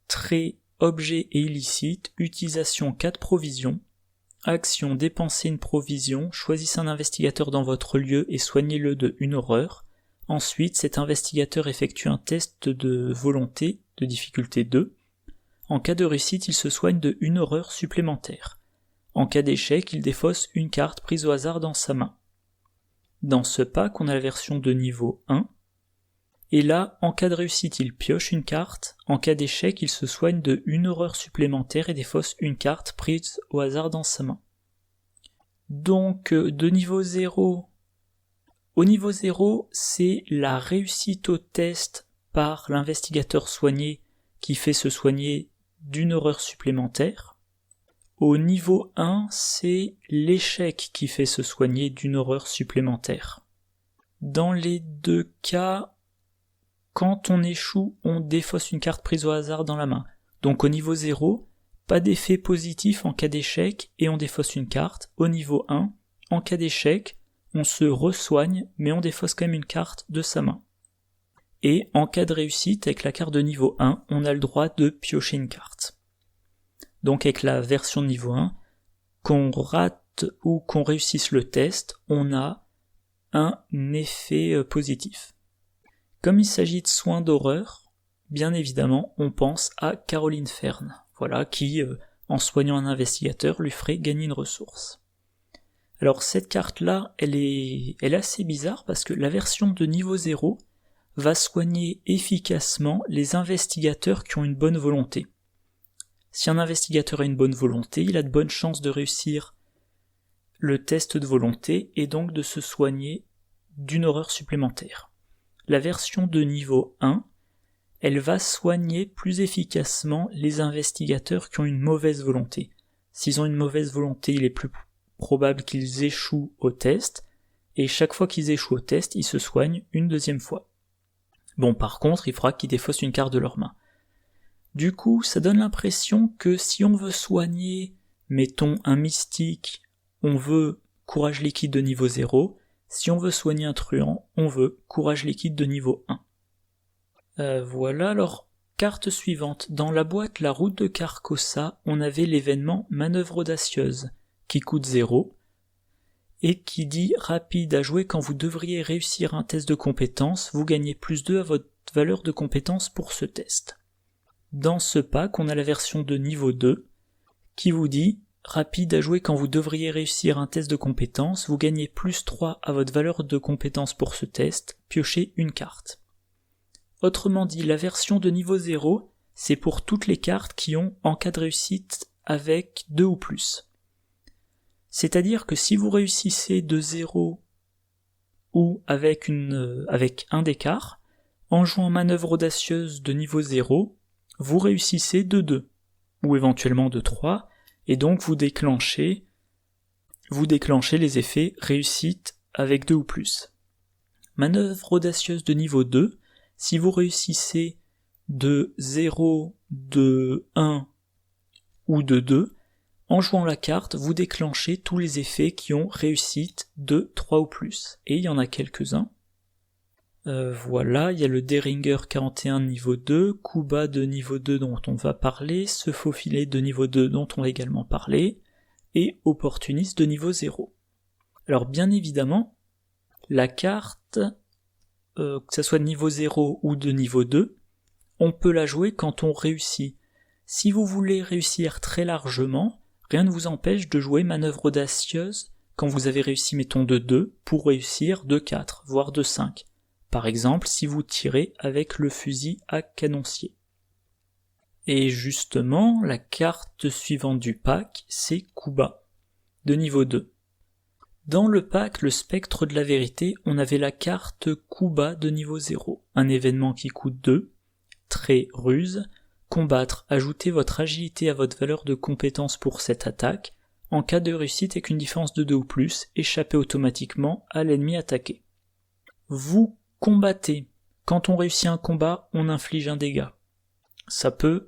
Trait, objet et illicite, utilisation 4 provisions. Action, dépensez une provision, choisissez un investigateur dans votre lieu et soignez-le de une horreur. Ensuite, cet investigateur effectue un test de volonté de difficulté 2. En cas de réussite, il se soigne de une horreur supplémentaire. En cas d'échec, il défausse une carte prise au hasard dans sa main. Dans ce pack, on a la version de niveau 1. Et là, en cas de réussite, il pioche une carte. En cas d'échec, il se soigne de une horreur supplémentaire et défausse une carte prise au hasard dans sa main. Donc, de niveau 0... Au niveau 0, c'est la réussite au test par l'investigateur soigné qui fait se soigner d'une horreur supplémentaire. Au niveau 1, c'est l'échec qui fait se soigner d'une horreur supplémentaire. Dans les deux cas, quand on échoue, on défausse une carte prise au hasard dans la main. Donc au niveau 0, pas d'effet positif en cas d'échec et on défausse une carte. Au niveau 1, en cas d'échec, on se resoigne, mais on défausse quand même une carte de sa main. Et en cas de réussite, avec la carte de niveau 1, on a le droit de piocher une carte. Donc avec la version de niveau 1, qu'on rate ou qu'on réussisse le test, on a un effet positif. Comme il s'agit de soins d'horreur, bien évidemment, on pense à Caroline Fern, voilà, qui, en soignant un investigateur, lui ferait gagner une ressource. Alors cette carte-là, elle est assez bizarre parce que la version de niveau 0 va soigner efficacement les investigateurs qui ont une bonne volonté. Si un investigateur a une bonne volonté, il a de bonnes chances de réussir le test de volonté et donc de se soigner d'une horreur supplémentaire. La version de niveau 1, elle va soigner plus efficacement les investigateurs qui ont une mauvaise volonté. S'ils ont une mauvaise volonté, il est plus probable qu'ils échouent au test, et chaque fois qu'ils échouent au test, ils se soignent une deuxième fois. Bon, par contre, il faudra qu'ils défaussent une carte de leur main. Du coup, ça donne l'impression que si on veut soigner, mettons un mystique, on veut courage liquide de niveau 0, si on veut soigner un truand, on veut courage liquide de niveau 1. Voilà, alors, carte suivante. Dans la boîte La Route de Carcosa, on avait l'événement Manœuvre audacieuse, qui coûte 0, et qui dit rapide à jouer quand vous devriez réussir un test de compétence, vous gagnez plus 2 à votre valeur de compétence pour ce test. Dans ce pack, on a la version de niveau 2, qui vous dit rapide à jouer quand vous devriez réussir un test de compétence, vous gagnez plus 3 à votre valeur de compétence pour ce test, piochez une carte. Autrement dit, la version de niveau 0, c'est pour toutes les cartes qui ont en cas de réussite avec 2 ou plus. C'est-à-dire que si vous réussissez de 0 ou avec un d'écart, en jouant manœuvre audacieuse de niveau 0, vous réussissez de 2, ou éventuellement de 3, et donc vous déclenchez les effets réussite avec 2 ou plus. Manœuvre audacieuse de niveau 2, si vous réussissez de 0, de 1 ou de 2, en jouant la carte, vous déclenchez tous les effets qui ont réussite de 3 ou plus. Et il y en a quelques-uns. Voilà, il y a le Deringer 41 niveau 2, coup bas de niveau 2 dont on va parler, se faufiler de niveau 2 dont on va également parler, et opportuniste de niveau 0. Alors bien évidemment, la carte, que ça soit de niveau 0 ou de niveau 2, on peut la jouer quand on réussit. Si vous voulez réussir très largement, rien ne vous empêche de jouer manœuvre audacieuse quand vous avez réussi mettons de 2 pour réussir de 4, voire de 5. Par exemple, si vous tirez avec le fusil à canoncier. Et justement, la carte suivante du pack, c'est coup bas, de niveau 2. Dans le pack Le Spectre de la Vérité, on avait la carte coup bas de niveau 0, un événement qui coûte 2, trait ruse, combattre, ajoutez votre agilité à votre valeur de compétence pour cette attaque, en cas de réussite avec une différence de 2 ou plus, échappez automatiquement à l'ennemi attaqué. Vous combattez. Quand on réussit un combat, on inflige un dégât. Ça peut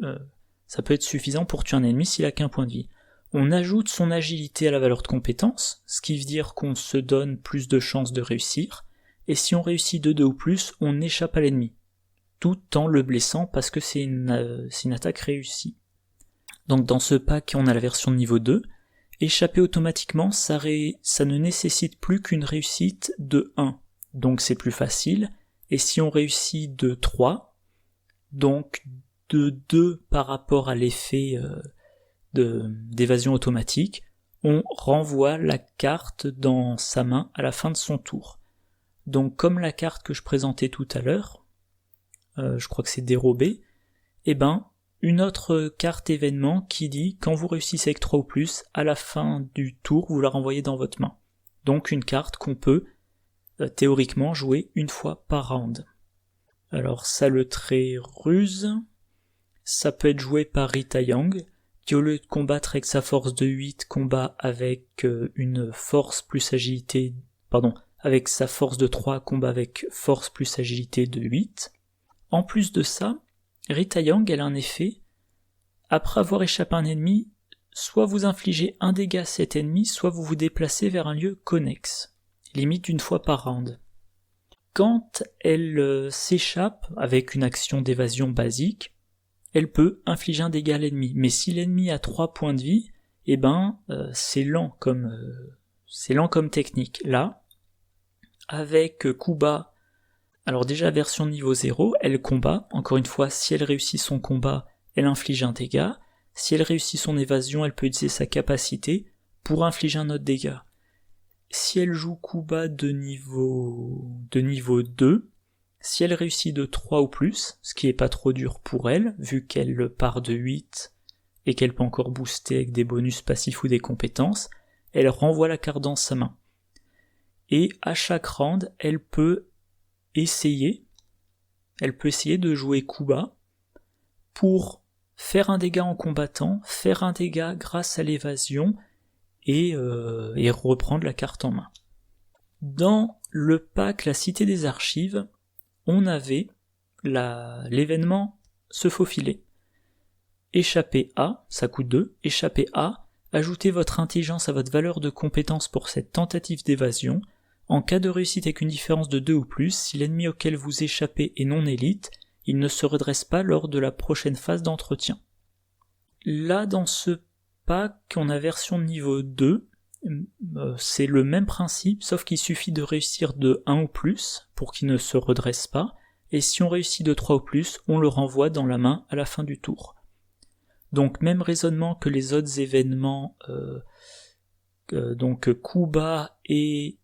être suffisant pour tuer un ennemi s'il a qu'un point de vie. On ajoute son agilité à la valeur de compétence, ce qui veut dire qu'on se donne plus de chances de réussir, et si on réussit de 2 ou plus, on échappe à l'ennemi, tout en le blessant parce que c'est une attaque réussie. Donc dans ce pack, on a la version de niveau 2, Échapper automatiquement, ça ne nécessite plus qu'une réussite de 1, donc c'est plus facile, et si on réussit de 3, donc de 2 par rapport à l'effet d'évasion automatique, on renvoie la carte dans sa main à la fin de son tour. Donc comme la carte que je présentais tout à l'heure, je crois que c'est dérobé, une autre carte événement qui dit quand vous réussissez avec 3 ou plus, à la fin du tour, vous la renvoyez dans votre main. Donc une carte qu'on peut théoriquement jouer une fois par round. Alors Saletré Ruse, ça peut être joué par Rita Yang, qui au lieu de combattre avec sa force de 8, combat avec une force plus agilité, avec sa force de 3, combat avec force plus agilité de 8. En plus de ça, Rita Yang, elle a un effet, après avoir échappé à un ennemi, soit vous infligez un dégât à cet ennemi, soit vous vous déplacez vers un lieu connexe, limite une fois par round. Quand elle s'échappe avec une action d'évasion basique, elle peut infliger un dégât à l'ennemi, mais si l'ennemi a 3 points de vie, c'est lent comme technique. Là, avec Kuba, alors déjà version niveau 0, elle combat, encore une fois, si elle réussit son combat, elle inflige un dégât, si elle réussit son évasion, elle peut utiliser sa capacité pour infliger un autre dégât. Si elle joue Kuba de niveau 2, si elle réussit de 3 ou plus, ce qui est pas trop dur pour elle, vu qu'elle part de 8 et qu'elle peut encore booster avec des bonus passifs ou des compétences, elle renvoie la carte dans sa main. Et à chaque round, elle peut essayer de jouer Kuba pour faire un dégât en combattant, faire un dégât grâce à l'évasion et reprendre la carte en main. Dans le pack La Cité des Archives, on avait l'événement Se Faufiler. Échapper A, ça coûte 2, échapper A, ajoutez votre intelligence à votre valeur de compétence pour cette tentative d'évasion. En cas de réussite avec une différence de 2 ou plus, si l'ennemi auquel vous échappez est non élite, il ne se redresse pas lors de la prochaine phase d'entretien. Là, dans ce pack, on a version niveau 2, c'est le même principe, sauf qu'il suffit de réussir de 1 ou plus pour qu'il ne se redresse pas, et si on réussit de 3 ou plus, on le renvoie dans la main à la fin du tour. Donc même raisonnement que les autres événements, donc Kuba et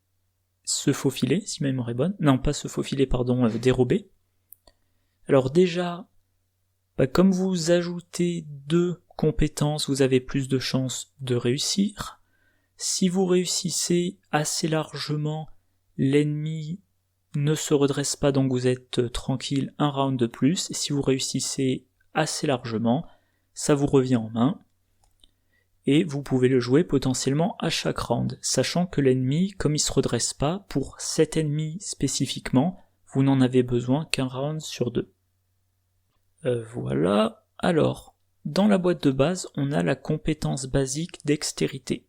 Se Faufiler, si ma mémoire est bonne. Non, pas Se Faufiler, dérober. Alors déjà, comme vous ajoutez 2 compétences, vous avez plus de chances de réussir. Si vous réussissez assez largement, l'ennemi ne se redresse pas, donc vous êtes tranquille, un round de plus. Et si vous réussissez assez largement, ça vous revient en main. Et vous pouvez le jouer potentiellement à chaque round, sachant que l'ennemi, comme il se redresse pas, pour cet ennemi spécifiquement, vous n'en avez besoin qu'un round sur 2. Voilà. Alors, dans la boîte de base, on a la compétence basique dextérité.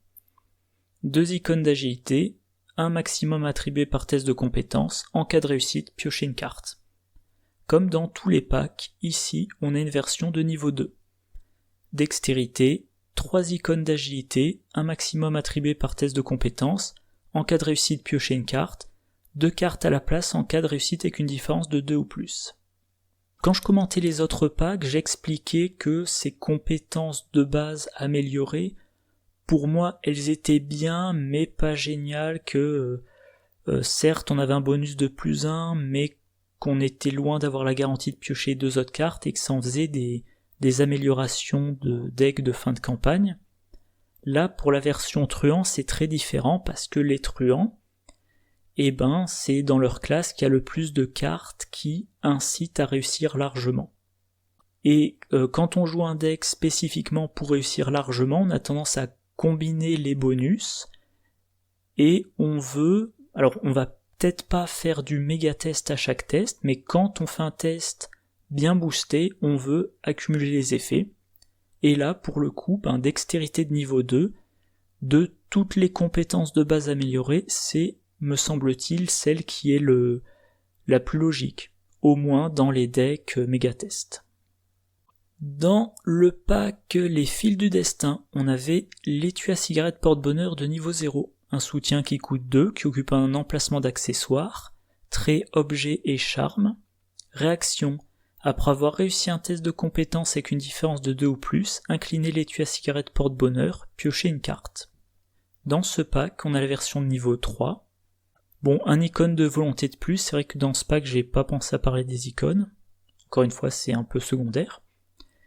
2 icônes d'agilité, un maximum attribué par test de compétence, en cas de réussite, piochez une carte. Comme dans tous les packs, ici, on a une version de niveau 2. Dextérité, 3 icônes d'agilité, un maximum attribué par test de compétence, en cas de réussite piochez une carte, 2 cartes à la place en cas de réussite avec une différence de 2 ou plus. Quand je commentais les autres packs, j'expliquais que ces compétences de base améliorées, pour moi elles étaient bien mais pas géniales, que certes on avait un bonus de plus 1 mais qu'on était loin d'avoir la garantie de piocher 2 autres cartes et que ça en faisait des améliorations de deck de fin de campagne. Là, pour la version truand, c'est très différent parce que les truands, c'est dans leur classe qu'il y a le plus de cartes qui incitent à réussir largement. Et quand on joue un deck spécifiquement pour réussir largement, on a tendance à combiner les bonus et on va peut-être pas faire du méga test à chaque test, mais quand on fait un test bien boosté, on veut accumuler les effets. Et là, pour le coup, dextérité de niveau 2, de toutes les compétences de base améliorées, c'est, me semble-t-il, celle qui est la plus logique, au moins dans les decks méga-test. Dans le pack Les fils du destin, on avait l'étui à cigarette porte-bonheur de niveau 0, un soutien qui coûte 2, qui occupe un emplacement d'accessoires, traits, objets et charme. Réaction: après avoir réussi un test de compétence avec une différence de 2 ou plus, inclinez l'étui à cigarette porte-bonheur, piochez une carte. Dans ce pack, on a la version de niveau 3. Bon, un icône de volonté de plus, c'est vrai que dans ce pack, j'ai pas pensé à parler des icônes. Encore une fois, c'est un peu secondaire.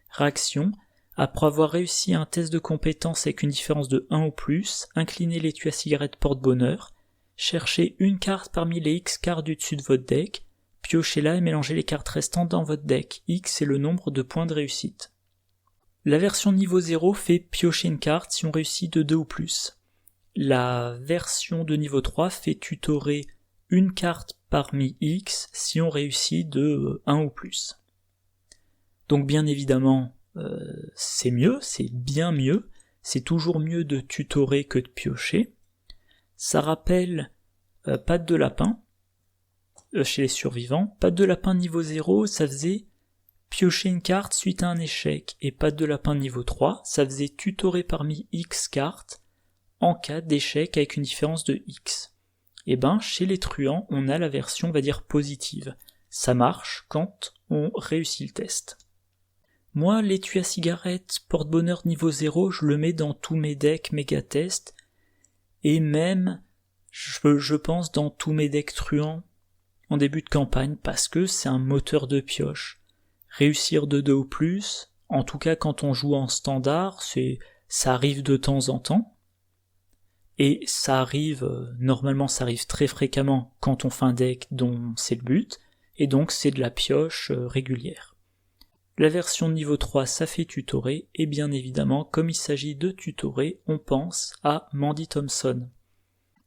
Réaction: après avoir réussi un test de compétence avec une différence de 1 ou plus, inclinez l'étui à cigarette porte-bonheur, cherchez une carte parmi les X cartes du dessus de votre deck, piochez-la et mélangez les cartes restantes dans votre deck. X est le nombre de points de réussite. La version niveau 0 fait piocher une carte si on réussit de 2 ou plus. La version de niveau 3 fait tutorer une carte parmi X si on réussit de 1 ou plus. Donc bien évidemment, c'est mieux, c'est bien mieux, c'est toujours mieux de tutorer que de piocher. Ça rappelle patte de lapin, chez les survivants. Patte de lapin niveau 0, ça faisait piocher une carte suite à un échec, et patte de lapin niveau 3, ça faisait tutorer parmi X cartes en cas d'échec avec une différence de X. Et ben, chez les truands, on a la version, on va dire, positive. Ça marche quand on réussit le test. Moi, l'étui à cigarette porte-bonheur niveau 0, je le mets dans tous mes decks méga tests, et même, je pense, dans tous mes decks truands en début de campagne, parce que c'est un moteur de pioche. Réussir de 2 ou plus, en tout cas quand on joue en standard, ça arrive de temps en temps, et ça arrive, normalement ça arrive très fréquemment quand on fait un deck dont c'est le but, et donc c'est de la pioche régulière. La version niveau 3, ça fait tutorer, et bien évidemment, comme il s'agit de tutorer, on pense à Mandy Thompson.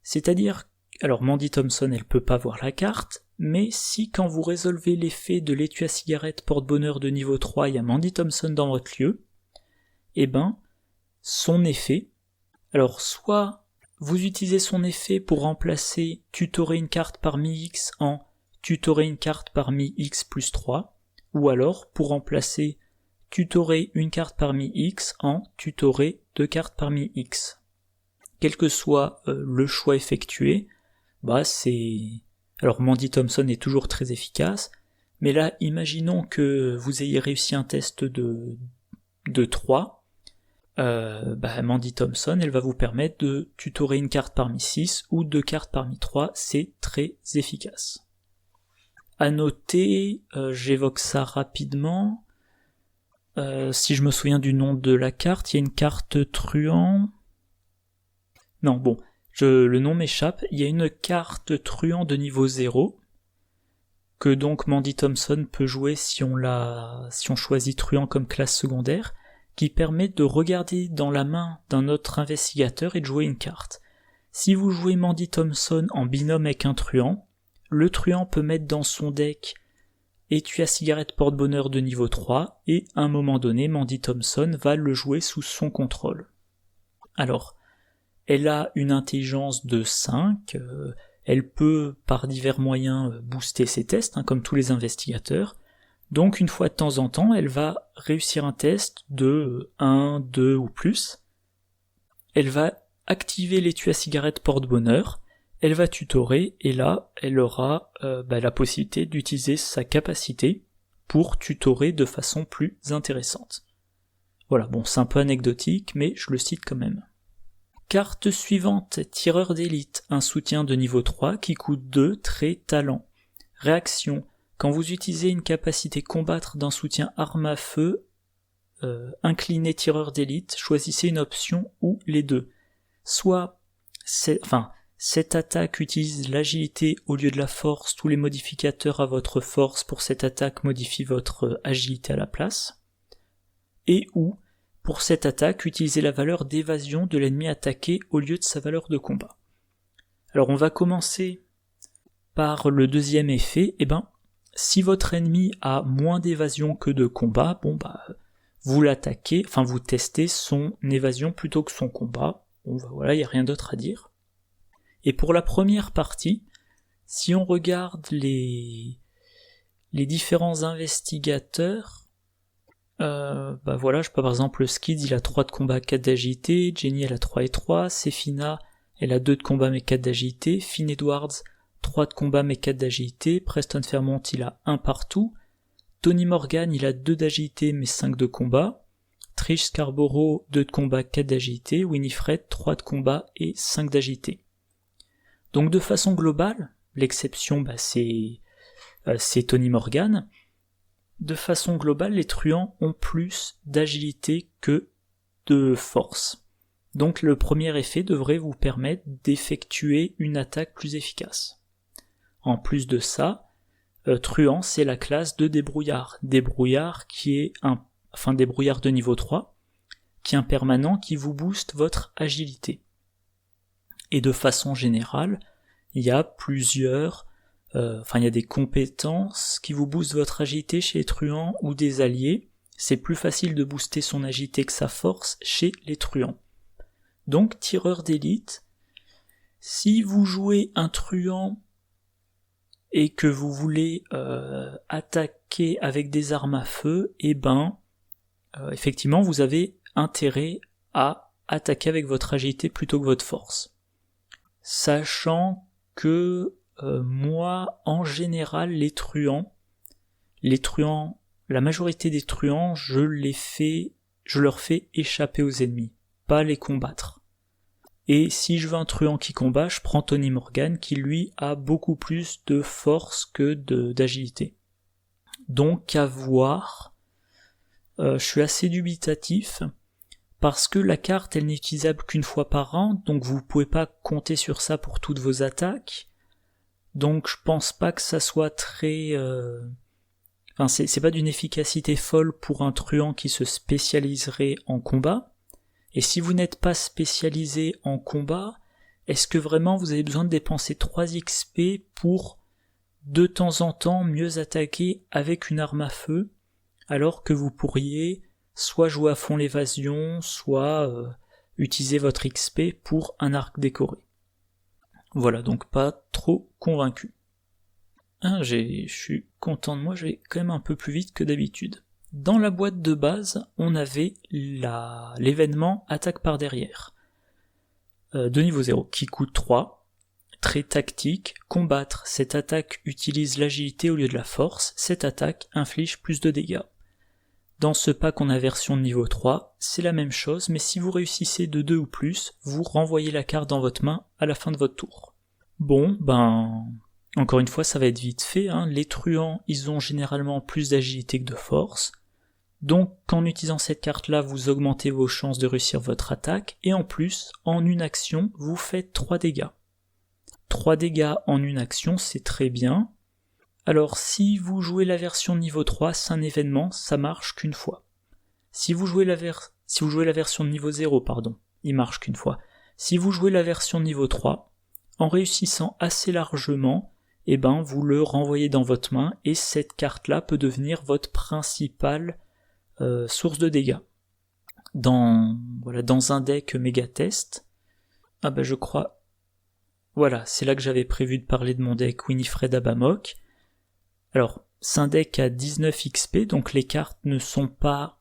C'est-à-dire, alors Mandy Thompson, elle peut pas voir la carte, mais si quand vous résolvez l'effet de l'étui à cigarette porte-bonheur de niveau 3, il y a Mandy Thompson dans votre lieu, et ben, son effet, alors soit vous utilisez son effet pour remplacer tutorer une carte parmi X en tutorer une carte parmi X plus 3, ou alors pour remplacer tutorer une carte parmi X en tutorer 2 cartes parmi X. Quel que soit le choix effectué, c'est... Alors Mandy Thompson est toujours très efficace, mais là, imaginons que vous ayez réussi un test de 3, Mandy Thompson, elle va vous permettre de tutorer une carte parmi 6 ou 2 cartes parmi 3, c'est très efficace. À noter, j'évoque ça rapidement, si je me souviens du nom de la carte, il y a une carte truand... Non, bon, le nom m'échappe, il y a une carte truand de niveau 0, que donc Mandy Thompson peut jouer si on choisit truand comme classe secondaire, qui permet de regarder dans la main d'un autre investigateur et de jouer une carte. Si vous jouez Mandy Thompson en binôme avec un truand, le truand peut mettre dans son deck étui à cigarette porte-bonheur de niveau 3, et à un moment donné, Mandy Thompson va le jouer sous son contrôle. Alors, elle a une intelligence de 5, elle peut par divers moyens booster ses tests, comme tous les investigateurs, donc une fois de temps en temps, elle va réussir un test de 1, 2 ou plus, elle va activer l'étui à cigarette porte-bonheur, elle va tutorer, et là, elle aura la possibilité d'utiliser sa capacité pour tutorer de façon plus intéressante. Voilà, bon, c'est un peu anecdotique, mais je le cite quand même. Carte suivante, tireur d'élite, un soutien de niveau 3 qui coûte 2, trait, talent. Réaction, quand vous utilisez une capacité combattre d'un soutien arme à feu, incliné tireur d'élite, choisissez une option ou les deux. Soit, cette attaque utilise l'agilité au lieu de la force, tous les modificateurs à votre force pour cette attaque modifient votre agilité à la place. Et ou, pour cette attaque, utilisez la valeur d'évasion de l'ennemi attaqué au lieu de sa valeur de combat. Alors on va commencer par le deuxième effet, si votre ennemi a moins d'évasion que de combat, vous l'attaquez, vous testez son évasion plutôt que son combat, voilà, il n'y a rien d'autre à dire. Et pour la première partie, si on regarde les différents investigateurs, Voilà, je peux par exemple le Skid, il a 3 de combat, 4 d'agilité, Jenny elle a 3 et 3, Sefina elle a 2 de combat mais 4 d'agilité, Finn Edwards 3 de combat mais 4 d'agilité, Preston Fairmont il a 1 partout, Tony Morgan il a 2 d'agilité mais 5 de combat, Trish Scarborough 2 de combat, 4 d'agilité, Winifred 3 de combat et 5 d'agilité. Donc de façon globale, l'exception c'est Tony Morgan. De façon globale, les truands ont plus d'agilité que de force. Donc le premier effet devrait vous permettre d'effectuer une attaque plus efficace. En plus de ça, truand c'est la classe de débrouillard. Débrouillard qui est débrouillard de niveau 3, qui est un permanent qui vous booste votre agilité. Et de façon générale, il y a il y a des compétences qui vous boostent votre agilité chez les truands ou des alliés. C'est plus facile de booster son agilité que sa force chez les truands. Donc, tireur d'élite, si vous jouez un truand et que vous voulez attaquer avec des armes à feu, effectivement, vous avez intérêt à attaquer avec votre agilité plutôt que votre force. Sachant que moi, en général, la majorité des truands, je leur fais échapper aux ennemis, pas les combattre. Et si je veux un truand qui combat, je prends Tony Morgan, qui lui a beaucoup plus de force que d'agilité. Donc à voir, je suis assez dubitatif, parce que la carte, elle n'est utilisable qu'une fois par round, donc vous pouvez pas compter sur ça pour toutes vos attaques. Donc je pense pas que ça soit très... c'est pas d'une efficacité folle pour un truand qui se spécialiserait en combat. Et si vous n'êtes pas spécialisé en combat, est-ce que vraiment vous avez besoin de dépenser 3 XP pour de temps en temps mieux attaquer avec une arme à feu, alors que vous pourriez soit jouer à fond l'évasion, soit utiliser votre XP pour un arc décoré. Voilà, donc pas trop convaincu. Je suis content de moi, je vais quand même un peu plus vite que d'habitude. Dans la boîte de base, on avait l'événement attaque par derrière, de niveau 0, qui coûte 3, très tactique, combattre, cette attaque utilise l'agilité au lieu de la force, cette attaque inflige plus de dégâts. Dans ce pack on a version de niveau 3, c'est la même chose, mais si vous réussissez de 2 ou plus, vous renvoyez la carte dans votre main à la fin de votre tour. Bon, encore une fois ça va être vite fait, les truands ils ont généralement plus d'agilité que de force, donc en utilisant cette carte là vous augmentez vos chances de réussir votre attaque, et en plus, en une action, vous faites 3 dégâts. 3 dégâts en une action, c'est très bien. Alors si vous jouez la version niveau 3, c'est un événement, ça marche qu'une fois. Si vous jouez la version de niveau 0, il marche qu'une fois. Si vous jouez la version niveau 3, en réussissant assez largement, vous le renvoyez dans votre main, et cette carte-là peut devenir votre principale source de dégâts. Dans un deck méga test, je crois, c'est là que j'avais prévu de parler de mon deck Winifred Abamok. Alors, c'est un deck à 19 XP, donc les cartes ne sont pas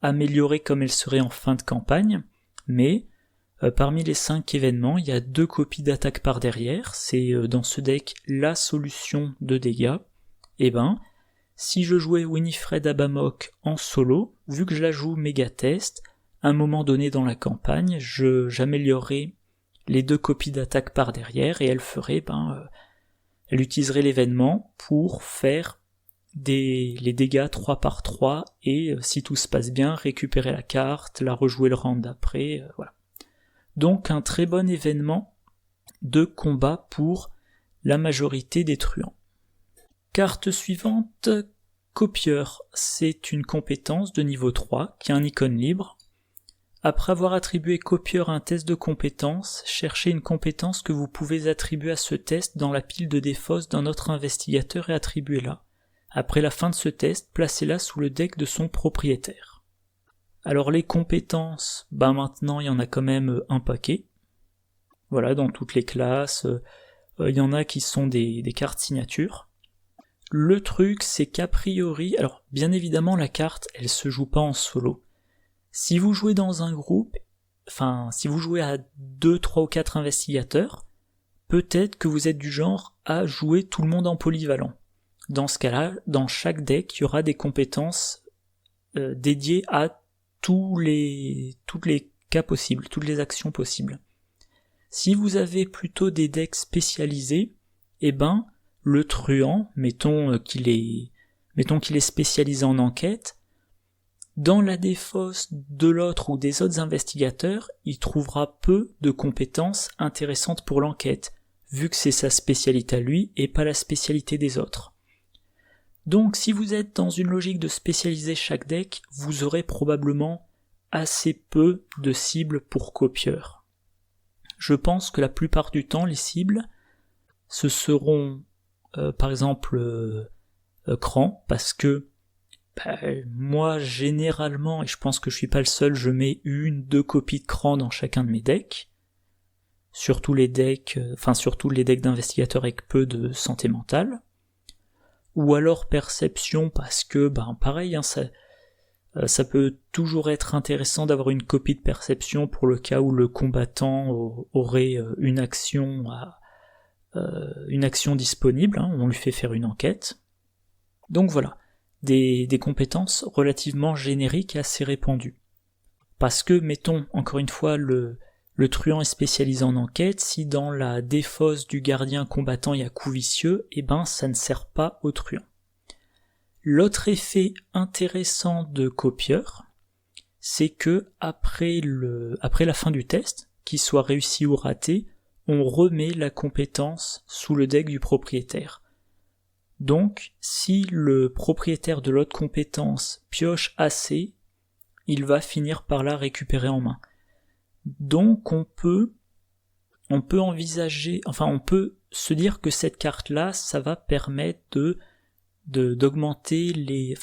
améliorées comme elles seraient en fin de campagne, mais parmi les 5 événements, il y a 2 copies d'attaque par derrière, c'est dans ce deck la solution de dégâts. Si je jouais Winifred Abamok en solo, vu que je la joue méga test, à un moment donné dans la campagne, j'améliorerais les 2 copies d'attaque par derrière, et elle ferait, elle utiliserait l'événement pour faire les dégâts 3 par 3, et si tout se passe bien, récupérer la carte, la rejouer le round d'après, voilà. Donc un très bon événement de combat pour la majorité des truands. Carte suivante, copieur. C'est une compétence de niveau 3 qui a un icône libre. Après avoir attribué copieur à un test de compétence, cherchez une compétence que vous pouvez attribuer à ce test dans la pile de défausse d'un autre investigateur et attribuez-la. Après la fin de ce test, placez-la sous le deck de son propriétaire. Alors les compétences, maintenant il y en a quand même un paquet. Voilà, dans toutes les classes, il y en a qui sont des cartes signatures. le truc, c'est qu'a priori, alors bien évidemment la carte, elle se joue pas en solo. Si vous jouez dans un groupe, si vous jouez à 2, 3 ou 4 investigateurs, peut-être que vous êtes du genre à jouer tout le monde en polyvalent. Dans ce cas-là, dans chaque deck, il y aura des compétences dédiées à tous les cas possibles, toutes les actions possibles. Si vous avez plutôt des decks spécialisés, le truand, mettons qu'il est spécialisé en enquête, dans la défausse de l'autre ou des autres investigateurs, il trouvera peu de compétences intéressantes pour l'enquête, vu que c'est sa spécialité à lui et pas la spécialité des autres. Donc si vous êtes dans une logique de spécialiser chaque deck, vous aurez probablement assez peu de cibles pour copieur. Je pense que la plupart du temps, les cibles, ce seront par exemple Cran, parce que moi généralement, et je pense que je suis pas le seul, je mets 1-2 copies de Cran dans chacun de mes decks, surtout les decks d'investigateurs avec peu de santé mentale, ou alors Perception, parce que pareil, ça peut toujours être intéressant d'avoir une copie de Perception pour le cas où le combattant aurait une action disponible, on lui fait faire une enquête. Donc voilà, des compétences relativement génériques et assez répandues. Parce que, mettons, encore une fois, le truand est spécialisé en enquête, si dans la défausse du gardien combattant il y a coup vicieux, ça ne sert pas au truand. L'autre effet intéressant de copieur, c'est que après la fin du test, qu'il soit réussi ou raté, on remet la compétence sous le deck du propriétaire. Donc, si le propriétaire de l'autre compétence pioche assez, il va finir par la récupérer en main. Donc on peut envisager, on peut se dire que cette carte-là, ça va permettre d'augmenter le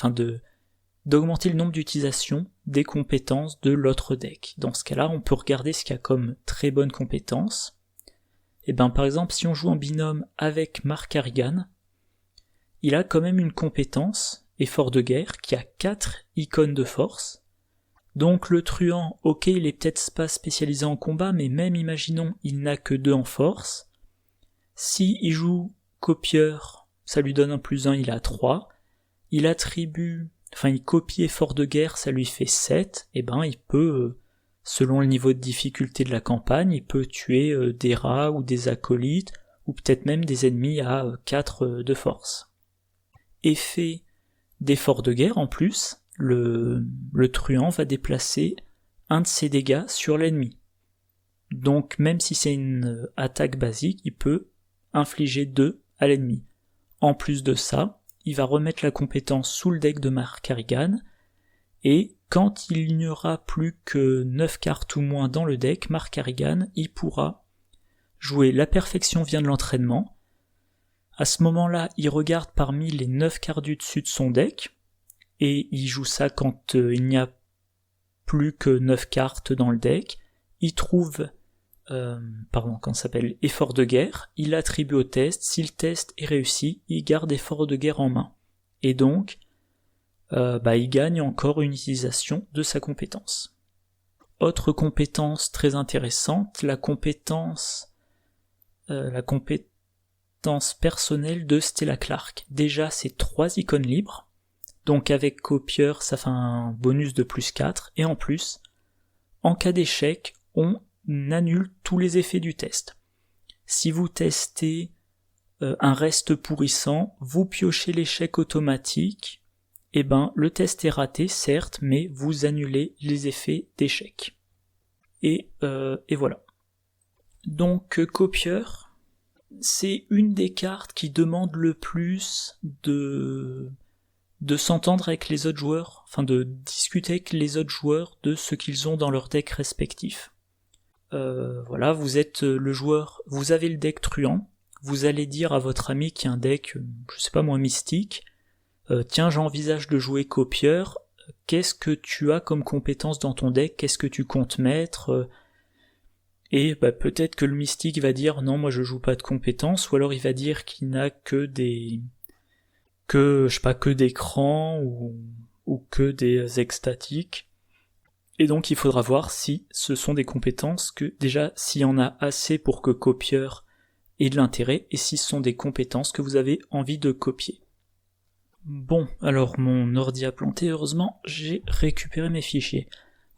nombre d'utilisations des compétences de l'autre deck. Dans ce cas-là, on peut regarder ce qu'il y a comme très bonne compétence. Par exemple, si on joue en binôme avec Mark Harrigan, il a quand même une compétence, effort de guerre, qui a 4 icônes de force. Donc le truand, ok, il est peut-être pas spécialisé en combat, mais même imaginons, il n'a que 2 en force. Si il joue copieur, ça lui donne un +1, il a 3. Il copie effort de guerre, ça lui fait 7. Il peut, selon le niveau de difficulté de la campagne, il peut tuer des rats ou des acolytes, ou peut-être même des ennemis à 4 de force. Effet d'effort de guerre en plus, le truand va déplacer un de ses dégâts sur l'ennemi. Donc même si c'est une attaque basique, il peut infliger 2 à l'ennemi. En plus de ça, il va remettre la compétence sous le deck de Mark Harrigan, et quand il n'y aura plus que 9 cartes ou moins dans le deck, Mark Harrigan, il pourra jouer la perfection vient de l'entraînement. À ce moment-là, il regarde parmi les 9 cartes du dessus de son deck, et il joue ça quand il n'y a plus que 9 cartes dans le deck. Il trouve effort de guerre, il l'attribue au test, si le test est réussi, il garde effort de guerre en main. Et donc, il gagne encore une utilisation de sa compétence. Autre compétence très intéressante, la compétence personnelle de Stella Clark. Déjà, c'est 3 icônes libres, donc avec copieur, ça fait un bonus de +4, et en plus, en cas d'échec, on annule tous les effets du test. Si vous testez un reste pourrissant, vous piochez l'échec automatique, le test est raté, certes, mais vous annulez les effets d'échec. Et voilà. Donc, copieur, c'est une des cartes qui demande le plus de s'entendre avec les autres joueurs, de discuter avec les autres joueurs de ce qu'ils ont dans leur deck respectif. Vous êtes le joueur, vous avez le deck truand, vous allez dire à votre ami qui a un deck, mystique, tiens, j'envisage de jouer copieur, qu'est-ce que tu as comme compétence dans ton deck, qu'est-ce que tu comptes mettre, et peut-être que le mystique va dire non, moi je joue pas de compétences, ou alors il va dire qu'il n'a que des que, je sais pas, que d'écran ou que des extatiques. Et donc il faudra voir si ce sont des compétences que, déjà, s'il y en a assez pour que copieur ait de l'intérêt, et si ce sont des compétences que vous avez envie de copier. Bon, alors mon ordi a planté, heureusement, j'ai récupéré mes fichiers.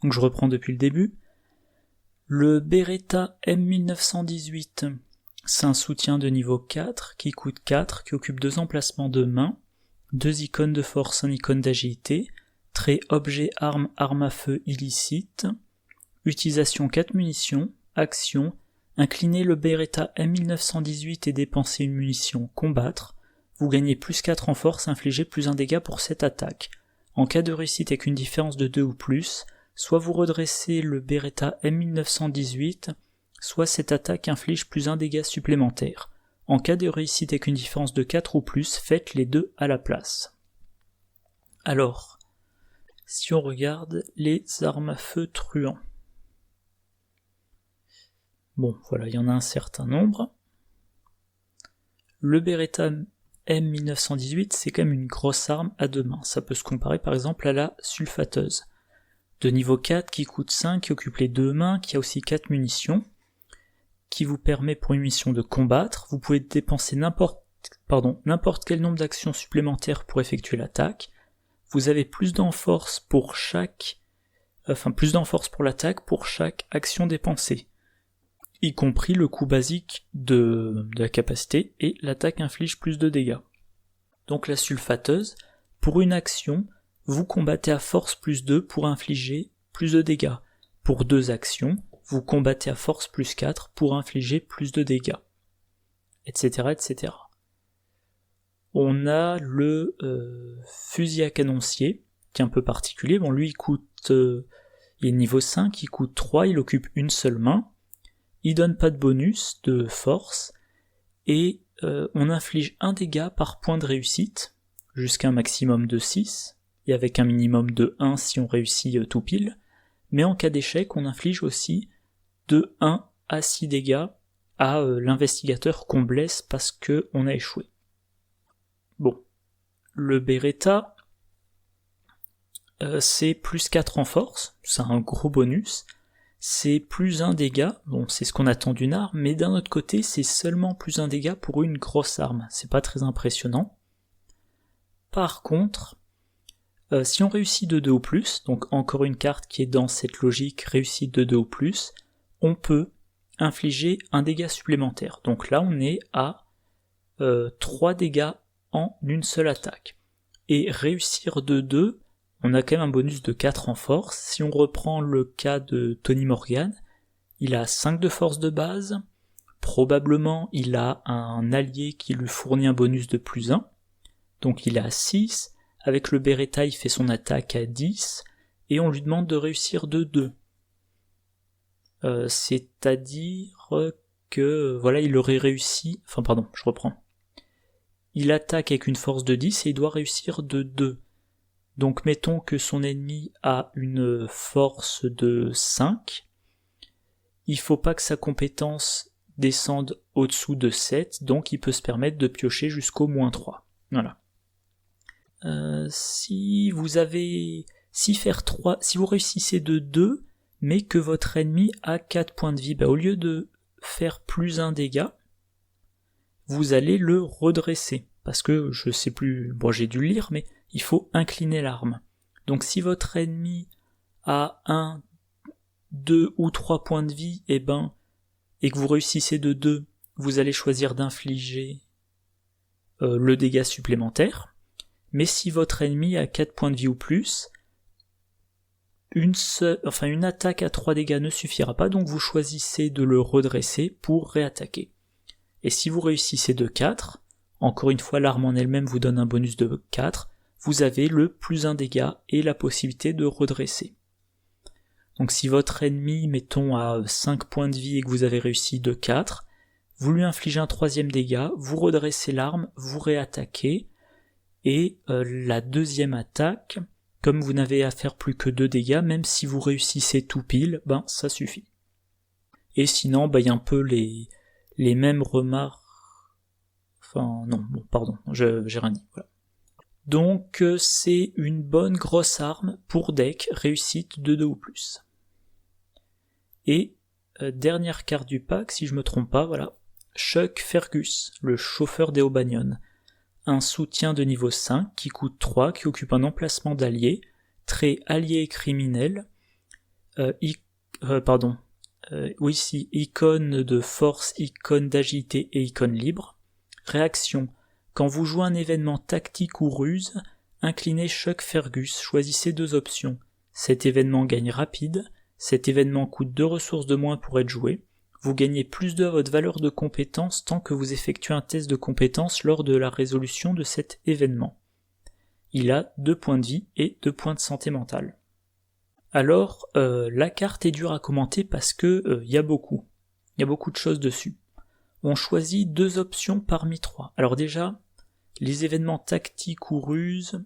Donc je reprends depuis le début. Le Beretta M1918, c'est un soutien de niveau 4 qui coûte 4, qui occupe 2 emplacements de main, 2 icônes de force, 1 icône d'agilité, trait objet arme à feu illicite, utilisation 4 munitions, action, incliner le Beretta M1918 et dépenser une munition, combattre, vous gagnez plus 4 en force, infligez plus 1 dégât pour cette attaque. En cas de réussite avec une différence de 2 ou plus, soit vous redressez le Beretta M1918, soit cette attaque inflige plus 1 dégât supplémentaire. En cas de réussite avec une différence de 4 ou plus, faites les deux à la place. Alors, si on regarde les armes à feu truands. Bon, voilà, il y en a un certain nombre. Le Beretta M1918, c'est quand même une grosse arme à 2 mains. Ça peut se comparer par exemple à la sulfateuse. De niveau 4 qui coûte 5, qui occupe les 2 mains, qui a aussi 4 munitions, qui vous permet pour une mission de combattre. Vous pouvez dépenser n'importe quel nombre d'actions supplémentaires pour effectuer l'attaque. Vous avez plus d'enforce pour l'attaque pour chaque action dépensée, y compris le coût basique de la capacité, et l'attaque inflige plus de dégâts. Donc la sulfateuse, pour une action, vous combattez à force plus 2 pour infliger plus de dégâts. Pour 2 actions, vous combattez à force plus 4 pour infliger plus de dégâts. Etc. etc. On a le fusil à canoncier, qui est un peu particulier. Bon, lui, il est niveau 5, il coûte 3, il occupe une seule main. Il donne pas de bonus de force, et on inflige 1 dégât par point de réussite, jusqu'à un maximum de 6, et avec un minimum de 1 si on réussit tout pile, mais en cas d'échec, on inflige aussi de 1 à 6 dégâts à l'investigateur qu'on blesse parce qu'on a échoué. Bon, le Beretta, c'est plus 4 en force, c'est un gros bonus, c'est plus 1 dégât, bon c'est ce qu'on attend d'une arme, mais d'un autre côté c'est seulement plus 1 dégât pour une grosse arme, c'est pas très impressionnant. Par contre, si on réussit de 2 ou plus, donc encore une carte qui est dans cette logique réussite de 2 ou plus, on peut infliger un dégât supplémentaire. Donc là on est à 3 dégâts en une seule attaque. Et réussir de 2, on a quand même un bonus de 4 en force. Si on reprend le cas de Tony Morgan, il a 5 de force de base, probablement il a un allié qui lui fournit un bonus de plus 1, donc il est à 6, avec le Beretta il fait son attaque à 10, et on lui demande de réussir de 2. C'est-à-dire que, voilà, il aurait réussi, il attaque avec une force de 10 et il doit réussir de 2. Donc mettons que son ennemi a une force de 5, il faut pas que sa compétence descende au-dessous de 7, donc il peut se permettre de piocher jusqu'au -3. Voilà. Si vous réussissez de 2, mais que votre ennemi a 4 points de vie, au lieu de faire plus 1 dégât, vous allez le redresser, parce que je sais plus, j'ai dû le lire, mais il faut incliner l'arme. Donc si votre ennemi a 1, 2 ou 3 points de vie, et que vous réussissez de 2, vous allez choisir d'infliger le dégât supplémentaire. Mais si votre ennemi a 4 points de vie ou plus, une attaque à 3 dégâts ne suffira pas, donc vous choisissez de le redresser pour réattaquer. Et si vous réussissez de 4, encore une fois l'arme en elle-même vous donne un bonus de 4, vous avez le plus 1 dégât et la possibilité de redresser. Donc si votre ennemi, mettons, a 5 points de vie et que vous avez réussi de 4, vous lui infligez un 3e dégât, vous redressez l'arme, vous réattaquez, et la deuxième attaque, comme vous n'avez à faire plus que 2 dégâts, même si vous réussissez tout pile, ça suffit. Et sinon, y a un peu les mêmes remarques... j'ai rien dit, voilà. Donc c'est une bonne grosse arme pour deck, réussite de 2 ou plus. Et dernière carte du pack, si je me trompe pas, voilà, Chuck Fergus, le chauffeur des O'Banion. Un soutien de niveau 5 qui coûte 3, qui occupe un emplacement d'allié, trait allié et criminel, icône de force, icône d'agilité et icône libre. Réaction: quand vous jouez un événement tactique ou ruse, inclinez Chuck Fergus, choisissez 2 options. Cet événement gagne rapide, cet événement coûte 2 ressources de moins pour être joué, vous gagnez +2 à votre valeur de compétence tant que vous effectuez un test de compétence lors de la résolution de cet événement. Il a 2 points de vie et 2 points de santé mentale. Alors, la carte est dure à commenter parce que y a beaucoup de choses dessus. On choisit 2 options parmi 3. Alors déjà, les événements tactiques ou ruses,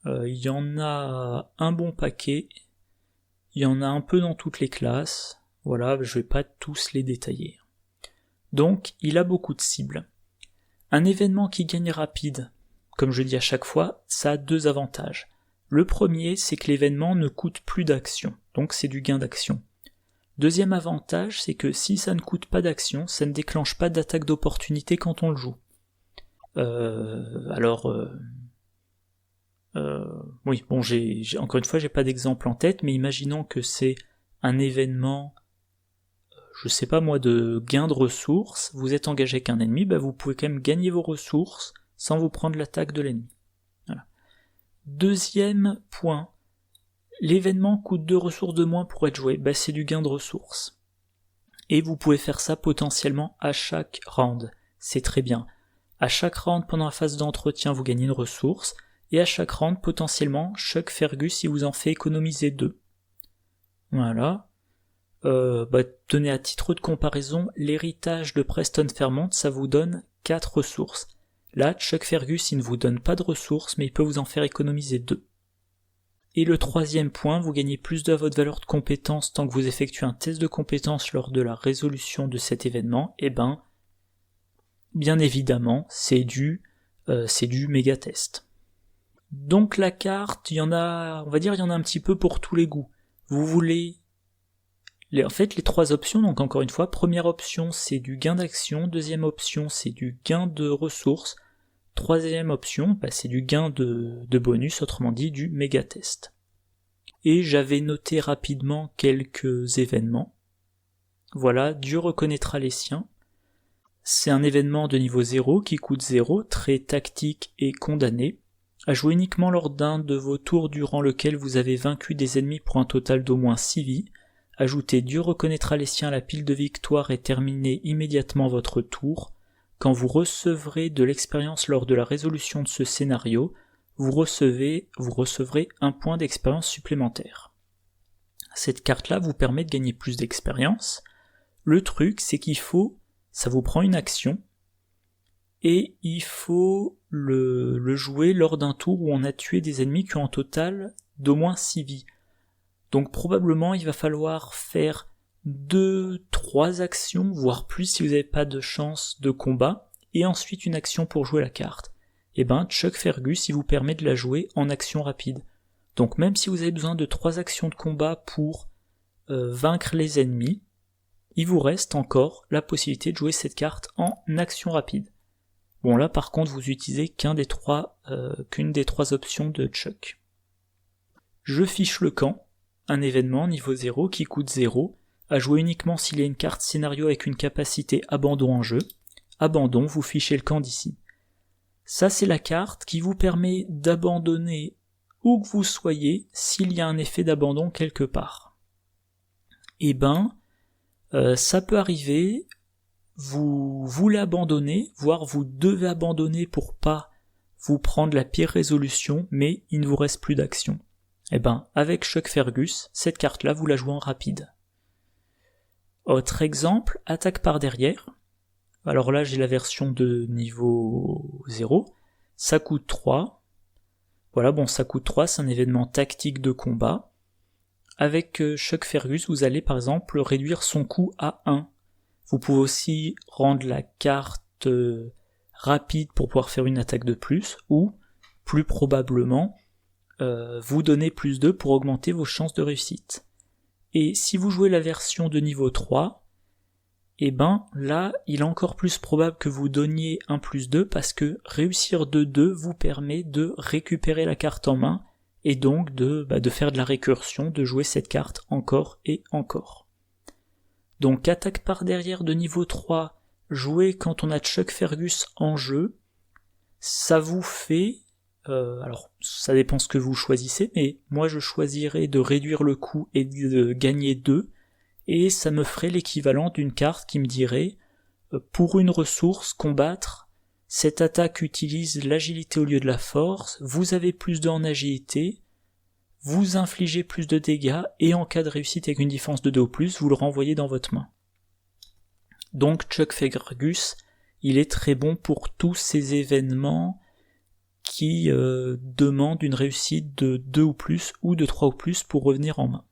il y en a un bon paquet, il y en a un peu dans toutes les classes, voilà, je vais pas tous les détailler. Donc, il a beaucoup de cibles. Un événement qui gagne rapide, comme je dis à chaque fois, ça a 2 avantages. Le premier, c'est que l'événement ne coûte plus d'action, donc c'est du gain d'action. Deuxième avantage, c'est que si ça ne coûte pas d'action, ça ne déclenche pas d'attaque d'opportunité quand on le joue. Oui, bon, encore une fois, j'ai pas d'exemple en tête, mais imaginons que c'est un événement, je sais pas moi, de gain de ressources, vous êtes engagé avec un ennemi, vous pouvez quand même gagner vos ressources sans vous prendre l'attaque de l'ennemi. Voilà. Deuxième point, l'événement coûte 2 ressources de moins pour être joué, c'est du gain de ressources. Et vous pouvez faire ça potentiellement à chaque round, c'est très bien. À chaque round pendant la phase d'entretien, vous gagnez une ressource, et à chaque round, potentiellement, Chuck Fergus, il vous en fait économiser 2. Voilà. Tenez, à titre de comparaison, l'héritage de Preston Fairmont, ça vous donne 4 ressources. Là, Chuck Fergus, il ne vous donne pas de ressources, mais il peut vous en faire économiser 2. Et le troisième point, vous gagnez +2 à votre valeur de compétence tant que vous effectuez un test de compétence lors de la résolution de cet événement, bien évidemment, c'est du méga test. Donc la carte, il y en a un petit peu pour tous les goûts. Vous voulez, les 3 options, donc encore une fois, première option c'est du gain d'action, deuxième option c'est du gain de ressources, troisième option c'est du gain de bonus, autrement dit du méga test. Et j'avais noté rapidement quelques événements. Voilà, Dieu reconnaîtra les siens. C'est un événement de niveau 0 qui coûte 0, très tactique et condamné, à jouer uniquement lors d'un de vos tours durant lequel vous avez vaincu des ennemis pour un total d'au moins 6 vies. Ajoutez Dieu reconnaîtra les siens à la pile de victoire et terminez immédiatement votre tour. Quand vous recevrez de l'expérience lors de la résolution de ce scénario, vous recevrez 1 point d'expérience supplémentaire. Cette carte-là vous permet de gagner plus d'expérience. Le truc, c'est ça vous prend une action, et il faut le jouer lors d'un tour où on a tué des ennemis qui ont en total d'au moins 6 vies. Donc probablement il va falloir faire 2-3 actions, voire plus si vous n'avez pas de chance de combat, et ensuite une action pour jouer la carte. Chuck Fergus, il vous permet de la jouer en action rapide. Donc même si vous avez besoin de 3 actions de combat pour vaincre les ennemis, il vous reste encore la possibilité de jouer cette carte en action rapide. Bon là par contre vous utilisez qu'une des 3 options de Chuck. Je fiche le camp, un événement niveau 0 qui coûte 0, à jouer uniquement s'il y a une carte scénario avec une capacité abandon en jeu. Abandon, vous fichez le camp d'ici. Ça c'est la carte qui vous permet d'abandonner où que vous soyez s'il y a un effet d'abandon quelque part. Ça peut arriver, vous voulez abandonner, voire vous devez abandonner pour pas vous prendre la pire résolution, mais il ne vous reste plus d'action. Avec Chuck Fergus, cette carte-là, vous la jouez en rapide. Autre exemple, attaque par derrière. Alors là, j'ai la version de niveau 0. Ça coûte 3. Voilà, ça coûte 3, c'est un événement tactique de combat. Avec Chuck Fergus, vous allez par exemple réduire son coût à 1. Vous pouvez aussi rendre la carte rapide pour pouvoir faire une attaque de plus, ou plus probablement vous donner plus 2 pour augmenter vos chances de réussite. Et si vous jouez la version de niveau 3, et ben là, il est encore plus probable que vous donniez un plus 2 parce que réussir de 2 vous permet de récupérer la carte en main et donc de faire de la récursion, de jouer cette carte encore et encore. Donc attaque par derrière de niveau 3, jouer quand on a Chuck Fergus en jeu, ça vous fait, alors ça dépend ce que vous choisissez, mais moi je choisirais de réduire le coût et de gagner 2, et ça me ferait l'équivalent d'une carte qui me dirait pour une ressource combattre, cette attaque utilise l'agilité au lieu de la force, vous avez plus de en agilité, vous infligez plus de dégâts et en cas de réussite avec une défense de 2 ou plus, vous le renvoyez dans votre main. Donc Chuck Fergus, il est très bon pour tous ces événements qui demandent une réussite de 2 ou plus ou de 3 ou plus pour revenir en main.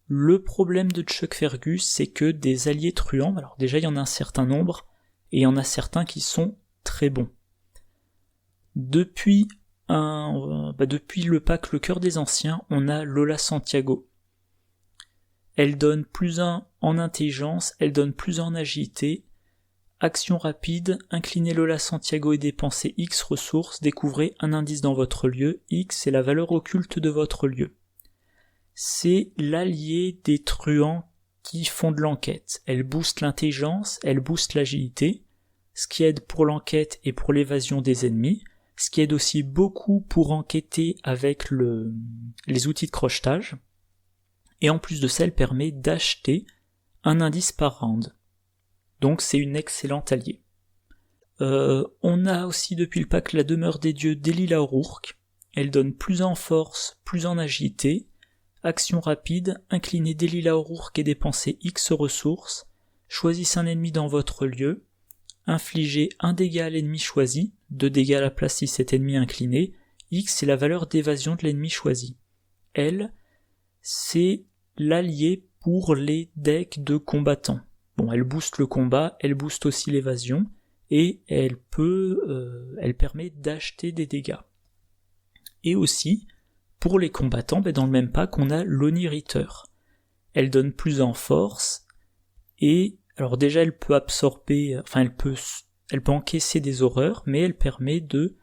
Le problème de Chuck Fergus, c'est que des alliés truands, alors déjà il y en a un certain nombre, et il y en a certains qui sont très bons. Depuis le pack Le Cœur des Anciens, on a Lola Santiago. Elle donne plus 1 en intelligence, elle donne plus 1 en agilité. Action rapide, inclinez Lola Santiago et dépensez X ressources, découvrez un indice dans votre lieu, X est la valeur occulte de votre lieu. C'est l'allié des truands qui font de l'enquête. Elle booste l'intelligence, elle booste l'agilité, ce qui aide pour l'enquête et pour l'évasion des ennemis, ce qui aide aussi beaucoup pour enquêter avec les outils de crochetage, et en plus de ça, elle permet d'acheter un indice par round. Donc c'est une excellente alliée. On a aussi depuis le pack La Demeure des Dieux Delilah O'Rourke. Elle donne plus en force, plus en agilité. Action rapide, inclinez Delilah O'Rourke et dépensez X ressources. Choisissez un ennemi dans votre lieu. Infligez 1 dégât à l'ennemi choisi, 2 dégâts à la place si cet ennemi est incliné. X est la valeur d'évasion de l'ennemi choisi. Elle, c'est l'allié pour les decks de combattants. Bon, elle booste le combat, elle booste aussi l'évasion, et elle permet d'acheter des dégâts. Et aussi, pour les combattants, dans le même pack, on a l'Oni Ritter. Elle donne plus en force, et alors déjà elle peut absorber, elle peut encaisser des horreurs, mais elle permet de,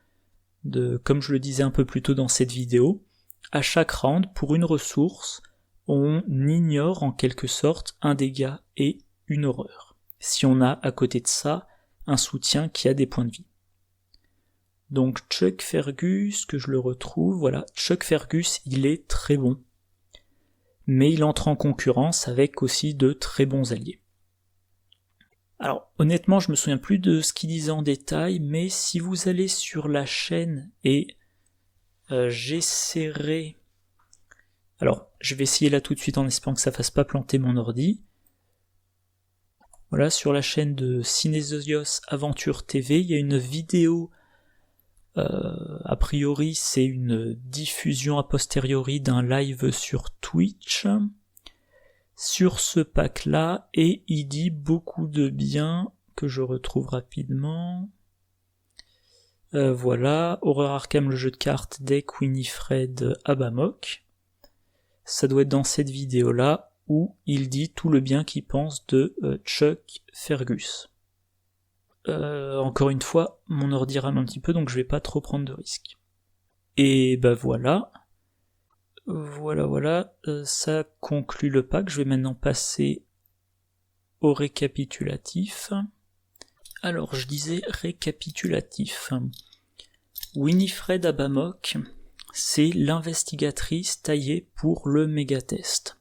comme je le disais un peu plus tôt dans cette vidéo, à chaque round, pour une ressource, on ignore en quelque sorte un dégât et une horreur. Si on a à côté de ça un soutien qui a des points de vie. Donc Chuck Fergus, que je le retrouve, voilà, Chuck Fergus, il est très bon. Mais il entre en concurrence avec aussi de très bons alliés. Alors honnêtement, je me souviens plus de ce qu'il disait en détail, mais si vous allez sur la chaîne et j'essaierai... Alors, je vais essayer là tout de suite en espérant que ça fasse pas planter mon ordi. Voilà, sur la chaîne de Cinésios Aventure TV, il y a une vidéo, a priori c'est une diffusion a posteriori d'un live sur Twitch, sur ce pack-là, et il dit beaucoup de bien, que je retrouve rapidement. Voilà, Horror Arkham, le jeu de cartes, deck Winifred Abamok. Ça doit être dans cette vidéo-là, où il dit tout le bien qu'il pense de Chuck Fergus. Encore une fois, mon ordi rame un petit peu, donc je vais pas trop prendre de risques. Et voilà. Voilà, ça conclut le pack. Je vais maintenant passer au récapitulatif. Alors, je disais récapitulatif. Winifred Abamok, c'est l'investigatrice taillée pour le méga-test.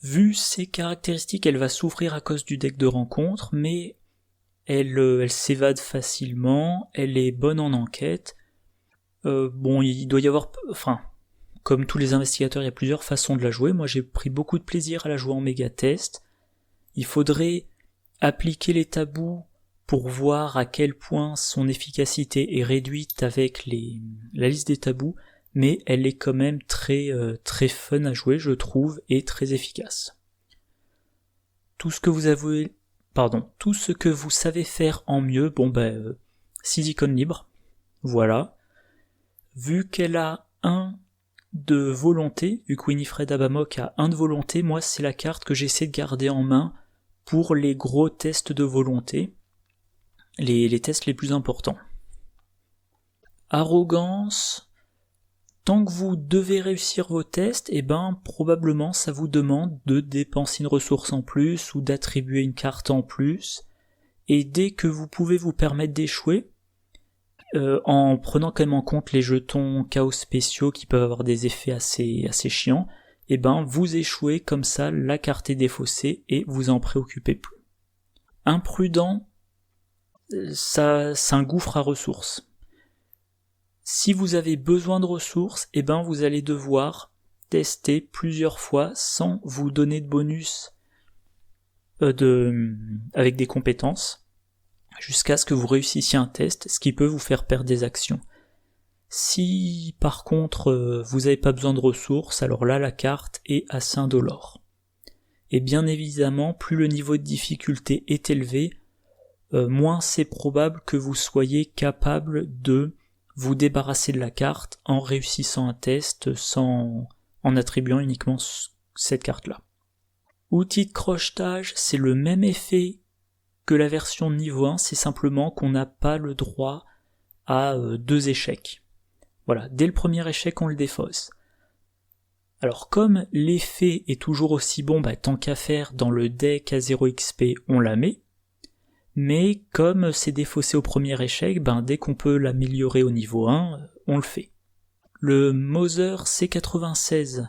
Vu ses caractéristiques, elle va souffrir à cause du deck de rencontre, mais elle s'évade facilement, elle est bonne en enquête. Il doit y avoir... comme tous les investigateurs, il y a plusieurs façons de la jouer. Moi, j'ai pris beaucoup de plaisir à la jouer en méga-test. Il faudrait appliquer les tabous pour voir à quel point son efficacité est réduite avec la liste des tabous, mais elle est quand même très fun à jouer, je trouve, et très efficace. Tout ce que vous savez faire en mieux, 6 icônes libres, voilà. vu qu'elle a 1 de volonté, vu que Winifred Abamok a 1 de volonté, moi c'est la carte que j'essaie de garder en main pour les gros tests de volonté, les tests les plus importants. Arrogance, tant que vous devez réussir vos tests, probablement ça vous demande de dépenser une ressource en plus ou d'attribuer une carte en plus, et dès que vous pouvez vous permettre d'échouer, en prenant quand même en compte les jetons chaos spéciaux qui peuvent avoir des effets assez chiants, vous échouez, comme ça la carte est défaussée et vous en préoccupez plus. Imprudent, ça c'est un gouffre à ressources. Si vous avez besoin de ressources, vous allez devoir tester plusieurs fois sans vous donner de bonus avec des compétences, jusqu'à ce que vous réussissiez un test, ce qui peut vous faire perdre des actions. Si par contre vous n'avez pas besoin de ressources, alors là la carte est assez indolore. Et bien évidemment, plus le niveau de difficulté est élevé, moins c'est probable que vous soyez capable de vous débarrasser de la carte en réussissant un test en attribuant uniquement cette carte-là. Outil de crochetage, c'est le même effet que la version niveau 1, c'est simplement qu'on n'a pas le droit à 2 échecs. Voilà, dès le premier échec, on le défausse. Alors comme l'effet est toujours aussi bon, tant qu'à faire dans le deck à 0 XP, on la met, mais comme c'est défaussé au premier échec, dès qu'on peut l'améliorer au niveau 1, on le fait. Le Mauser C96,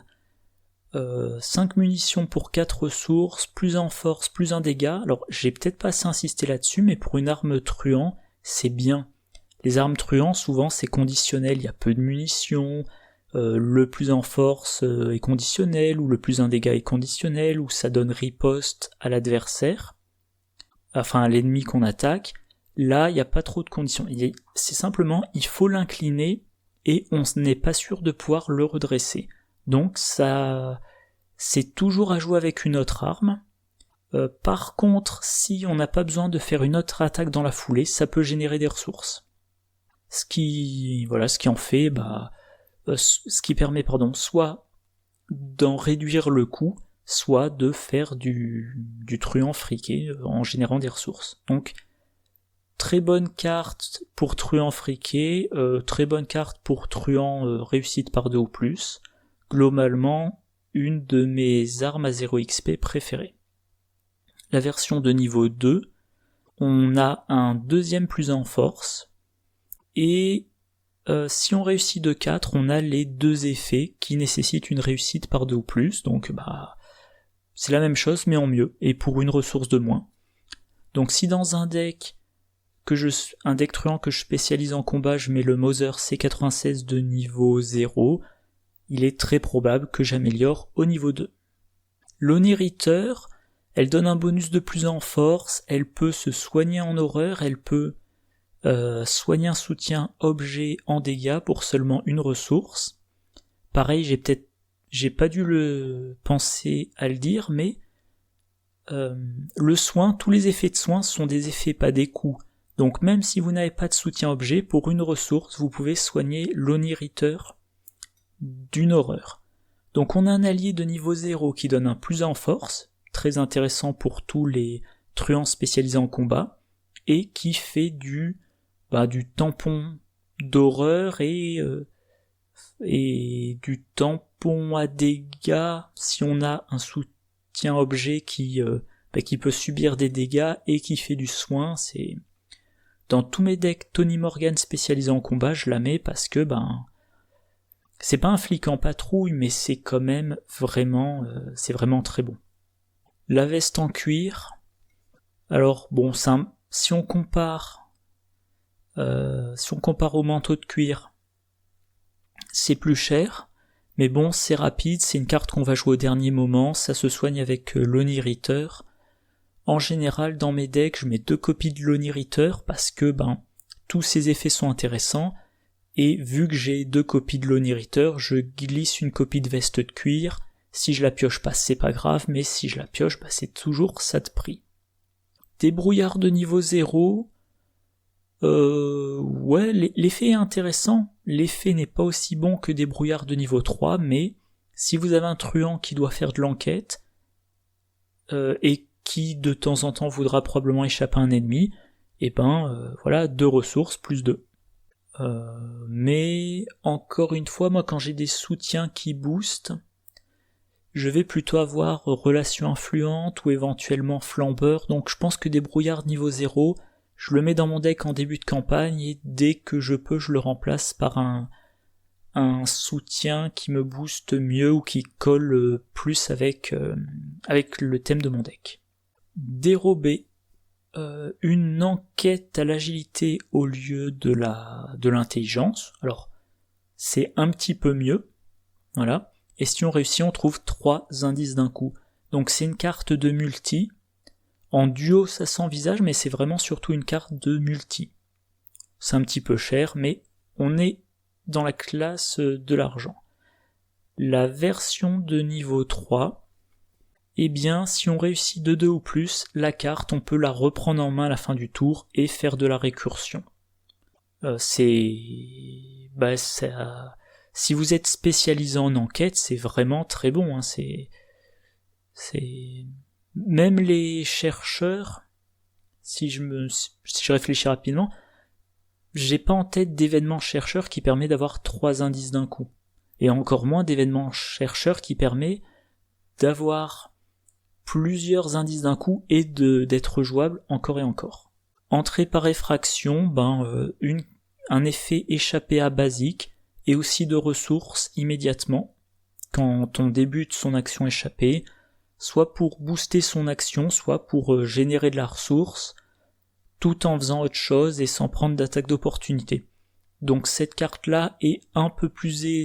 5 munitions pour 4 ressources, plus en force, plus un dégât. Alors j'ai peut-être pas assez insisté là-dessus, mais pour une arme truand, c'est bien. Les armes truands, souvent c'est conditionnel, il y a peu de munitions, le plus en force est conditionnel, ou le plus un dégât est conditionnel, ou ça donne riposte à l'adversaire, enfin à l'ennemi qu'on attaque. Là, il n'y a pas trop de conditions. C'est simplement, il faut l'incliner, et on n'est pas sûr de pouvoir le redresser. Donc ça, c'est toujours à jouer avec une autre arme. Par contre, si on n'a pas besoin de faire une autre attaque dans la foulée, ça peut générer des ressources. Ce qui en fait, ce qui permet, soit d'en réduire le coût, soit de faire du truand friqué en générant des ressources. Donc, très bonne carte pour truand friqué, très bonne carte pour truand réussite par 2 ou plus. Globalement, une de mes armes à 0 XP préférées. La version de niveau 2, on a un deuxième plus en force, et si on réussit de 4, on a les 2 effets qui nécessitent une réussite par 2 ou plus, donc c'est la même chose mais en mieux, et pour une ressource de moins. Donc si dans un deck truand que je spécialise en combat, je mets le Mauser C96 de niveau 0, il est très probable que j'améliore au niveau 2. L'Oniritter, elle donne un bonus de plus en force, elle peut se soigner en horreur, elle peut soigner un soutien objet en dégâts pour seulement une ressource. Pareil, j'ai pas dû le penser à le dire, mais le soin, tous les effets de soin sont des effets, pas des coups. Donc même si vous n'avez pas de soutien objet, pour une ressource, vous pouvez soigner l'Oniritter d'une horreur. Donc on a un allié de niveau 0 qui donne un plus en force, très intéressant pour tous les truands spécialisés en combat, et qui fait du tampon d'horreur et du tampon à dégâts si on a un soutien objet qui peut subir des dégâts et qui fait du soin. C'est dans tous mes decks Tony Morgan spécialisés en combat, je la mets parce que c'est pas un flic en patrouille, mais c'est quand même vraiment c'est vraiment très bon. La veste en cuir, alors bon, si on compare au manteau de cuir, c'est plus cher, mais bon, c'est rapide, c'est une carte qu'on va jouer au dernier moment, ça se soigne avec l'Oniritter. En général, dans mes decks, je mets 2 copies de l'Oniritter parce que tous ces effets sont intéressants, et vu que j'ai 2 copies de l'Oniritter, je glisse une copie de veste de cuir. Si je la pioche pas, c'est pas grave, mais si je la pioche, c'est toujours ça de prix. Débrouillard de niveau 0, Ouais, l'effet est intéressant. L'effet n'est pas aussi bon que des brouillards de niveau 3, mais si vous avez un truand qui doit faire de l'enquête, et qui de temps en temps voudra probablement échapper à un ennemi, et voilà, 2 ressources plus 2. Mais encore une fois, moi quand j'ai des soutiens qui boostent, je vais plutôt avoir relation influente ou éventuellement flambeur, donc je pense que des brouillards niveau 0, je le mets dans mon deck en début de campagne et dès que je peux, je le remplace par un soutien qui me booste mieux ou qui colle plus avec le thème de mon deck. Dérober une enquête à l'agilité au lieu de l'intelligence. Alors, c'est un petit peu mieux. Voilà. Et si on réussit, on trouve 3 indices d'un coup. Donc c'est une carte de multi. En duo, ça s'envisage, mais c'est vraiment surtout une carte de multi. C'est un petit peu cher, mais on est dans la classe de l'argent. La version de niveau 3, eh bien, si on réussit de 2 ou plus, la carte, on peut la reprendre en main à la fin du tour et faire de la récursion. Si vous êtes spécialisé en enquête, c'est vraiment très bon, hein. C'est même les chercheurs, si je réfléchis rapidement, j'ai pas en tête d'événement chercheur qui permet d'avoir 3 indices d'un coup. Et encore moins d'événement chercheur qui permet d'avoir plusieurs indices d'un coup et d'être jouable encore et encore. Entrée par effraction, un effet échappé à basique et aussi de ressources immédiatement quand on débute son action échappée, soit pour booster son action, soit pour générer de la ressource, tout en faisant autre chose et sans prendre d'attaque d'opportunité. Donc cette carte-là est un peu plus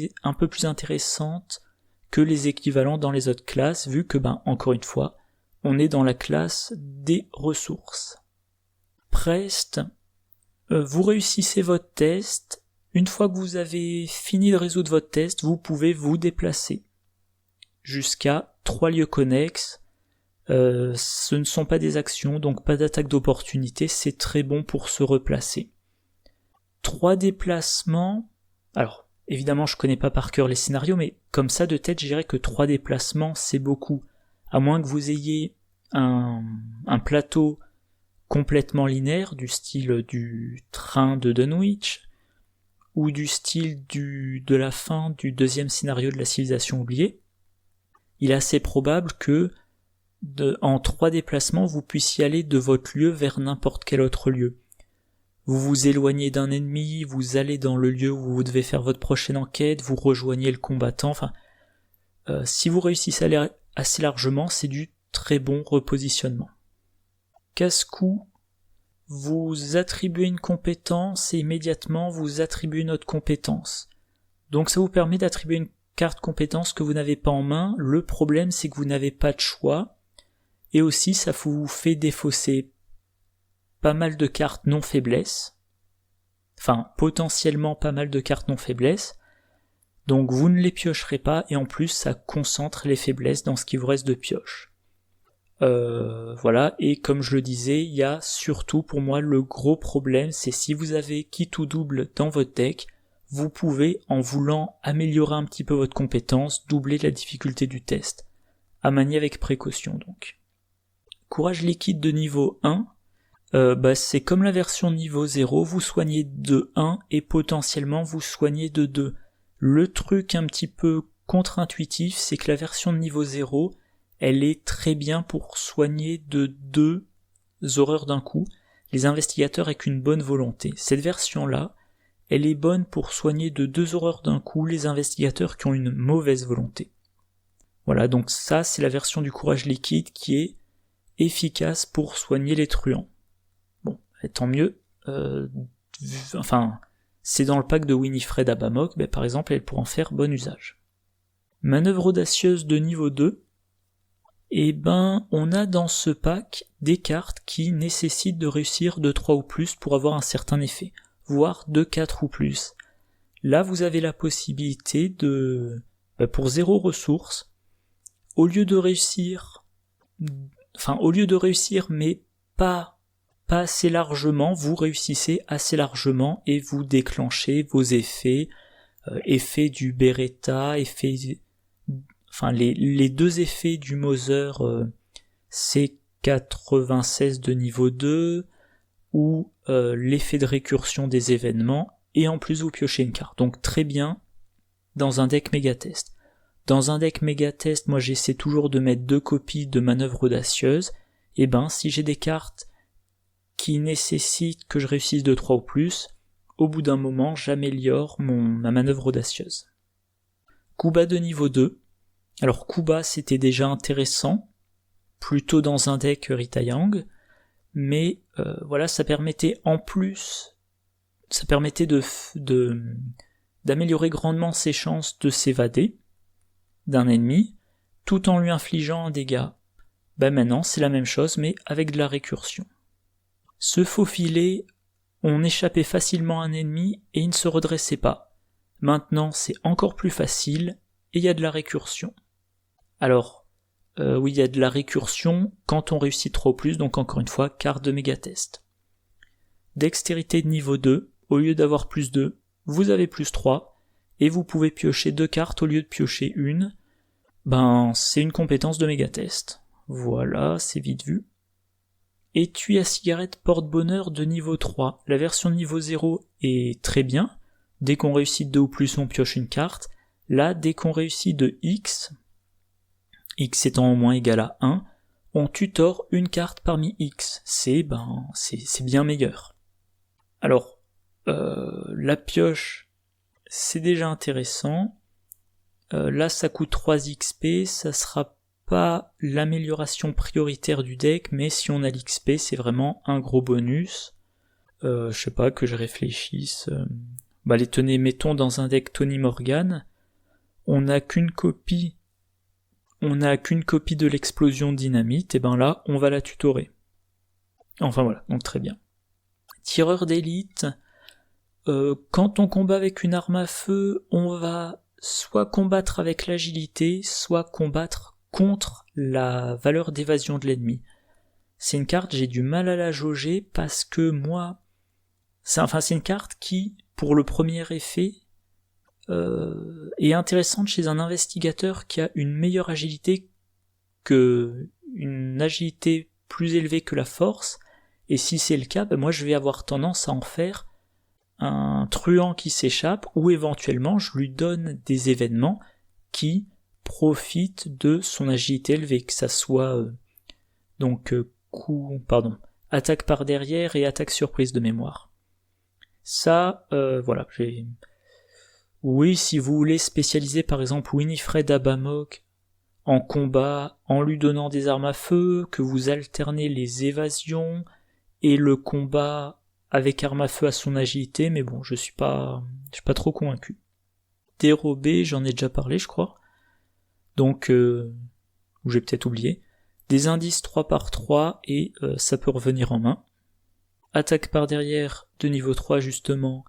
intéressante que les équivalents dans les autres classes, vu que, encore une fois, on est dans la classe des ressources. Prest, vous réussissez votre test. Une fois que vous avez fini de résoudre votre test, vous pouvez vous déplacer jusqu'à 3 lieux connexes. Ce ne sont pas des actions, donc pas d'attaque d'opportunité, c'est très bon pour se replacer. 3 déplacements, alors évidemment je connais pas par cœur les scénarios, mais comme ça de tête je dirais que 3 déplacements c'est beaucoup, à moins que vous ayez un plateau complètement linéaire, du style du train de Dunwich, ou du style de la fin du 2e scénario de la civilisation oubliée. Il est assez probable que en 3 déplacements, vous puissiez aller de votre lieu vers n'importe quel autre lieu. Vous vous éloignez d'un ennemi, vous allez dans le lieu où vous devez faire votre prochaine enquête, vous rejoignez le combattant, si vous réussissez à aller assez largement, c'est du très bon repositionnement. Casse-cou, vous attribuez une compétence et immédiatement vous attribuez une autre compétence. Donc ça vous permet d'attribuer une carte compétence que vous n'avez pas en main. Le problème c'est que vous n'avez pas de choix. Et aussi ça vous fait défausser pas mal de cartes non faiblesse. Enfin, potentiellement pas mal de cartes non faiblesse. Donc vous ne les piocherez pas et en plus ça concentre les faiblesses dans ce qui vous reste de pioche. Voilà, et comme je le disais, il y a surtout pour moi le gros problème, c'est si vous avez quitte ou double dans votre deck, vous pouvez, en voulant améliorer un petit peu votre compétence, doubler la difficulté du test. À manier avec précaution donc. Courage liquide de niveau 1, c'est comme la version niveau 0, vous soignez de 1 et potentiellement vous soignez de 2. Le truc un petit peu contre-intuitif, c'est que la version de niveau 0, elle est très bien pour soigner de 2 horreurs d'un coup, les investigateurs avec une bonne volonté. Cette version-là, elle est bonne pour soigner de 2 horreurs d'un coup les investigateurs qui ont une mauvaise volonté. Voilà, donc ça c'est la version du courage liquide qui est efficace pour soigner les truands. Bon, tant mieux, c'est dans le pack de Winifred Abamok, par exemple, elle pourra en faire bon usage. Manœuvre audacieuse de niveau 2, on a dans ce pack des cartes qui nécessitent de réussir de 3 ou plus pour avoir un certain effet, voire de 4 ou plus. Là, vous avez la possibilité de, pour 0 ressources, au lieu de réussir mais pas pas assez largement, vous réussissez assez largement et vous déclenchez vos effets, effet du Beretta, les deux effets du Mauser C96 de niveau 2, ou l'effet de récursion des événements, et en plus vous piochez une carte. Donc très bien dans un deck méga-test. Dans un deck méga-test, moi j'essaie toujours de mettre 2 copies de manœuvre audacieuse, et si j'ai des cartes qui nécessitent que je réussisse 2-3 ou plus, au bout d'un moment j'améliore ma manœuvre audacieuse. Coup bas de niveau 2. Alors coup bas c'était déjà intéressant, plutôt dans un deck Rita Yang, mais ça permettait d'améliorer grandement ses chances de s'évader d'un ennemi, tout en lui infligeant un dégât. Maintenant c'est la même chose, mais avec de la récursion. Se faufiler, on échappait facilement à un ennemi et il ne se redressait pas. Maintenant c'est encore plus facile, et il y a de la récursion. Alors, oui, il y a de la récursion quand on réussit 3 ou plus, donc encore une fois, carte de méga-test. Dextérité de niveau 2, au lieu d'avoir plus 2, vous avez plus 3, et vous pouvez piocher 2 cartes au lieu de piocher une. C'est une compétence de méga-test. Voilà, c'est vite vu. Étui à cigarette porte-bonheur de niveau 3. La version niveau 0 est très bien. Dès qu'on réussit 2 ou plus, on pioche une carte. Là, dès qu'on réussit de X étant au moins égal à 1, on tutore une carte parmi X. C'est bien meilleur. Alors, la pioche, c'est déjà intéressant. Là, ça coûte 3 XP, ça sera pas l'amélioration prioritaire du deck, mais si on a l'XP, c'est vraiment un gros bonus. Je sais pas, que je réfléchisse. Mettons dans un deck Tony Morgan, on n'a qu'une copie de l'explosion dynamite, et là, on va la tutorer. Enfin voilà, donc très bien. Tireur d'élite, quand on combat avec une arme à feu, on va soit combattre avec l'agilité, soit combattre contre la valeur d'évasion de l'ennemi. C'est une carte, j'ai du mal à la jauger, parce que c'est une carte qui, pour le premier effet, est intéressante chez un investigateur qui a une meilleure agilité une agilité plus élevée que la force, et si c'est le cas, moi je vais avoir tendance à en faire un truand qui s'échappe, ou éventuellement je lui donne des événements qui profitent de son agilité élevée, que ça soit attaque par derrière et attaque surprise de mémoire. Ça, oui, si vous voulez spécialiser par exemple Winifred Abamok en combat, en lui donnant des armes à feu, que vous alternez les évasions et le combat avec arme à feu à son agilité, mais je suis pas trop convaincu. Dérobé, j'en ai déjà parlé, je crois. Donc, ou j'ai peut-être oublié. Des indices 3/3 et ça peut revenir en main. Attaque par derrière de niveau 3 justement.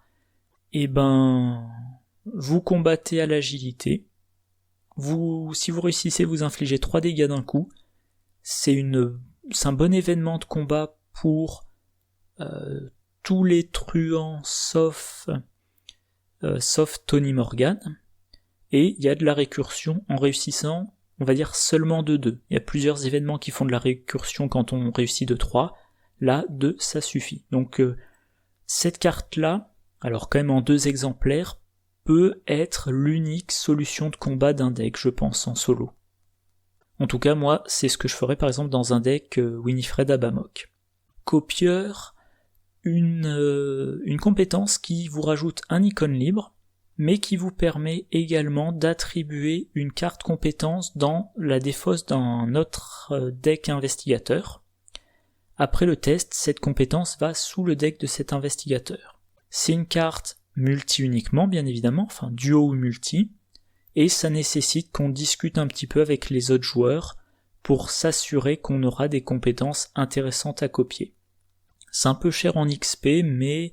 Vous combattez à l'agilité. Si vous réussissez, vous infligez 3 dégâts d'un coup. C'est un bon événement de combat pour tous les truands sauf Tony Morgan. Et il y a de la récursion en réussissant, on va dire, seulement de 2. Il y a plusieurs événements qui font de la récursion quand on réussit de 3. Là, 2, ça suffit. Donc, cette carte-là, alors quand même en 2 exemplaires, peut être l'unique solution de combat d'un deck, je pense, en solo. En tout cas, moi, c'est ce que je ferais par exemple dans un deck Winifred Abamok. Copieur, une compétence qui vous rajoute un icône libre, mais qui vous permet également d'attribuer une carte compétence dans la défausse d'un autre deck investigateur. Après le test, cette compétence va sous le deck de cet investigateur. C'est une carte multi uniquement, bien évidemment, enfin duo ou multi, et ça nécessite qu'on discute un petit peu avec les autres joueurs pour s'assurer qu'on aura des compétences intéressantes à copier. C'est un peu cher en XP, mais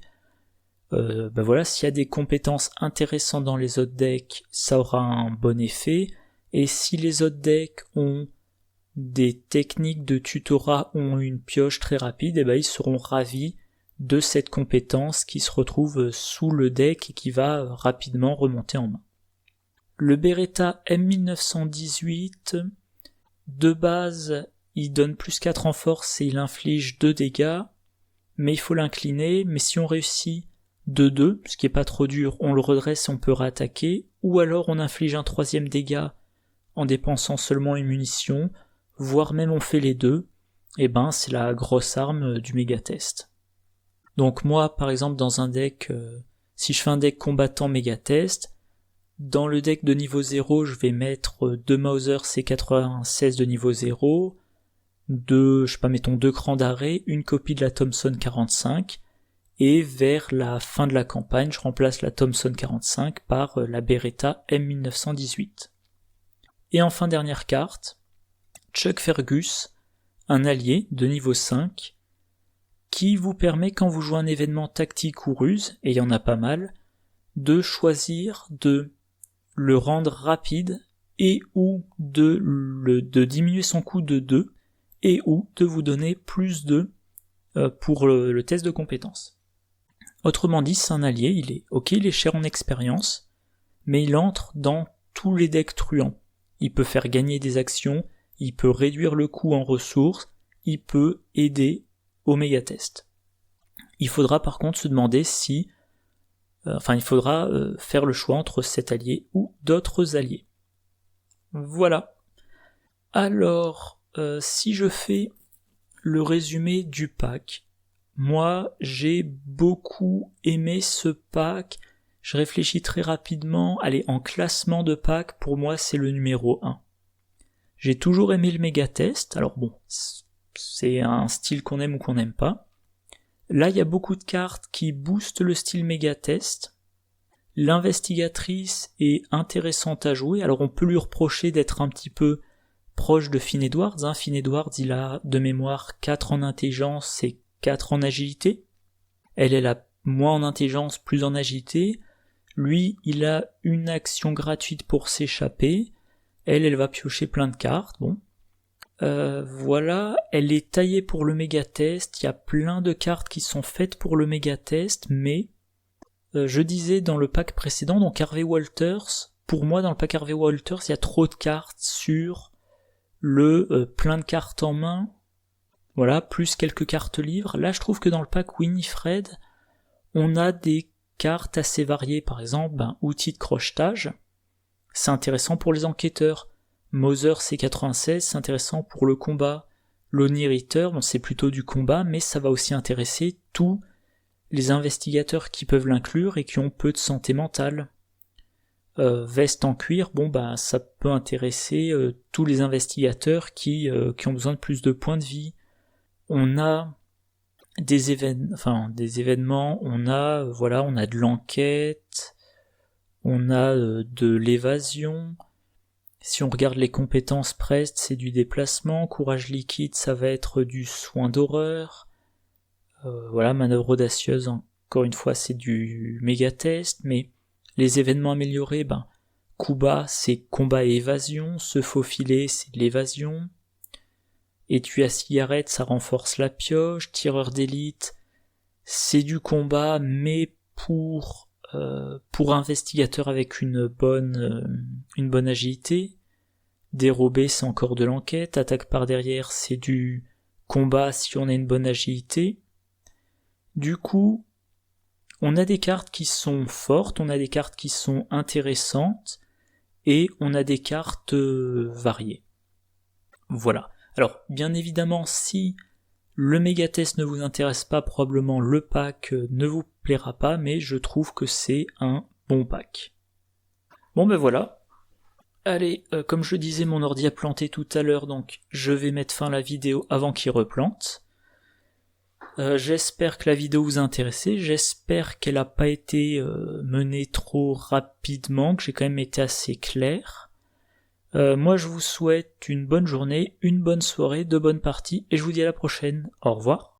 s'il y a des compétences intéressantes dans les autres decks, ça aura un bon effet, et si les autres decks ont des techniques de tutorat ont une pioche très rapide, et ben ils seront ravis de cette compétence qui se retrouve sous le deck et qui va rapidement remonter en main. Le Beretta M1918, de base, il donne plus 4 en force et il inflige 2 dégâts, mais il faut l'incliner, mais si on réussit de 2, ce qui est pas trop dur, on le redresse et on peut réattaquer, ou alors on inflige un 3e dégât en dépensant seulement une munition, voire même on fait les deux, et ben c'est la grosse arme du méga test. Donc moi par exemple dans un deck, si je fais un deck combattant méga test, dans le deck de niveau 0 je vais mettre 2 Mauser C96 de niveau 0, mettons 2 crans d'arrêt, une copie de la Thompson 45, et vers la fin de la campagne je remplace la Thompson 45 par la Beretta M1918. Et enfin dernière carte, Chuck Fergus, un allié de niveau 5, qui vous permet quand vous jouez un événement tactique ou ruse, et il y en a pas mal, de choisir de le rendre rapide et ou de diminuer son coût de 2 et ou de vous donner plus de pour le test de compétence. Autrement dit, c'est un allié, il est cher en expérience, mais il entre dans tous les decks truands. Il peut faire gagner des actions, il peut réduire le coût en ressources, il peut aider au méga test. Il faudra par contre se demander si il faudra faire le choix entre cet allié ou d'autres alliés. Voilà. Alors, si je fais le résumé du pack, moi j'ai beaucoup aimé ce pack, je réfléchis très rapidement, allez, en classement de pack, pour moi c'est le numéro 1. J'ai toujours aimé le méga test, alors bon, c'est un style qu'on aime ou qu'on n'aime pas. Là, il y a beaucoup de cartes qui boostent le style méga test. L'investigatrice est intéressante à jouer, alors on peut lui reprocher d'être un petit peu proche de Finn Edwards. Finn Edwards, il a de mémoire 4 en intelligence et 4 en agilité. Elle a moins en intelligence, plus en agilité. Lui, il a une action gratuite pour s'échapper. Elle va piocher plein de cartes, bon. Voilà, elle est taillée pour le méga test, il y a plein de cartes qui sont faites pour le méga test, mais je disais dans le pack précédent, donc Harvey Walters, pour moi dans le pack Harvey Walters, il y a trop de cartes sur le plein de cartes en main, voilà, plus quelques cartes livres. Là je trouve que dans le pack Winifred, on a des cartes assez variées, par exemple, outil de crochetage, c'est intéressant pour les enquêteurs. Mauser C96, c'est intéressant pour le combat. Lonnie Ritter, c'est plutôt du combat, mais ça va aussi intéresser tous les investigateurs qui peuvent l'inclure et qui ont peu de santé mentale. Veste en cuir, ça peut intéresser tous les investigateurs qui ont besoin de plus de points de vie. On a des événements, on a de l'enquête, on a de l'évasion. Si on regarde les compétences Prest, c'est du déplacement, courage liquide, ça va être du soin d'horreur. Manœuvre audacieuse, encore une fois, c'est du méga test, mais les événements améliorés, coup bas, c'est combat et évasion, se faufiler, c'est de l'évasion. Étui à cigarette, ça renforce la pioche, tireur d'élite, c'est du combat, mais pour investigateur avec une bonne agilité. Dérobé, c'est encore de l'enquête. Attaque par derrière, c'est du combat si on a une bonne agilité. Du coup, on a des cartes qui sont fortes, on a des cartes qui sont intéressantes, et on a des cartes variées. Voilà. Alors, bien évidemment, si le méga test ne vous intéresse pas, probablement le pack ne vous plaira pas, mais je trouve que c'est un bon pack. Bon voilà. Allez, comme je disais, mon ordi a planté tout à l'heure, donc je vais mettre fin à la vidéo avant qu'il replante. J'espère que la vidéo vous a intéressé, j'espère qu'elle n'a pas été menée trop rapidement, que j'ai quand même été assez clair. Moi je vous souhaite une bonne journée, une bonne soirée, de bonnes parties, et je vous dis à la prochaine. Au revoir.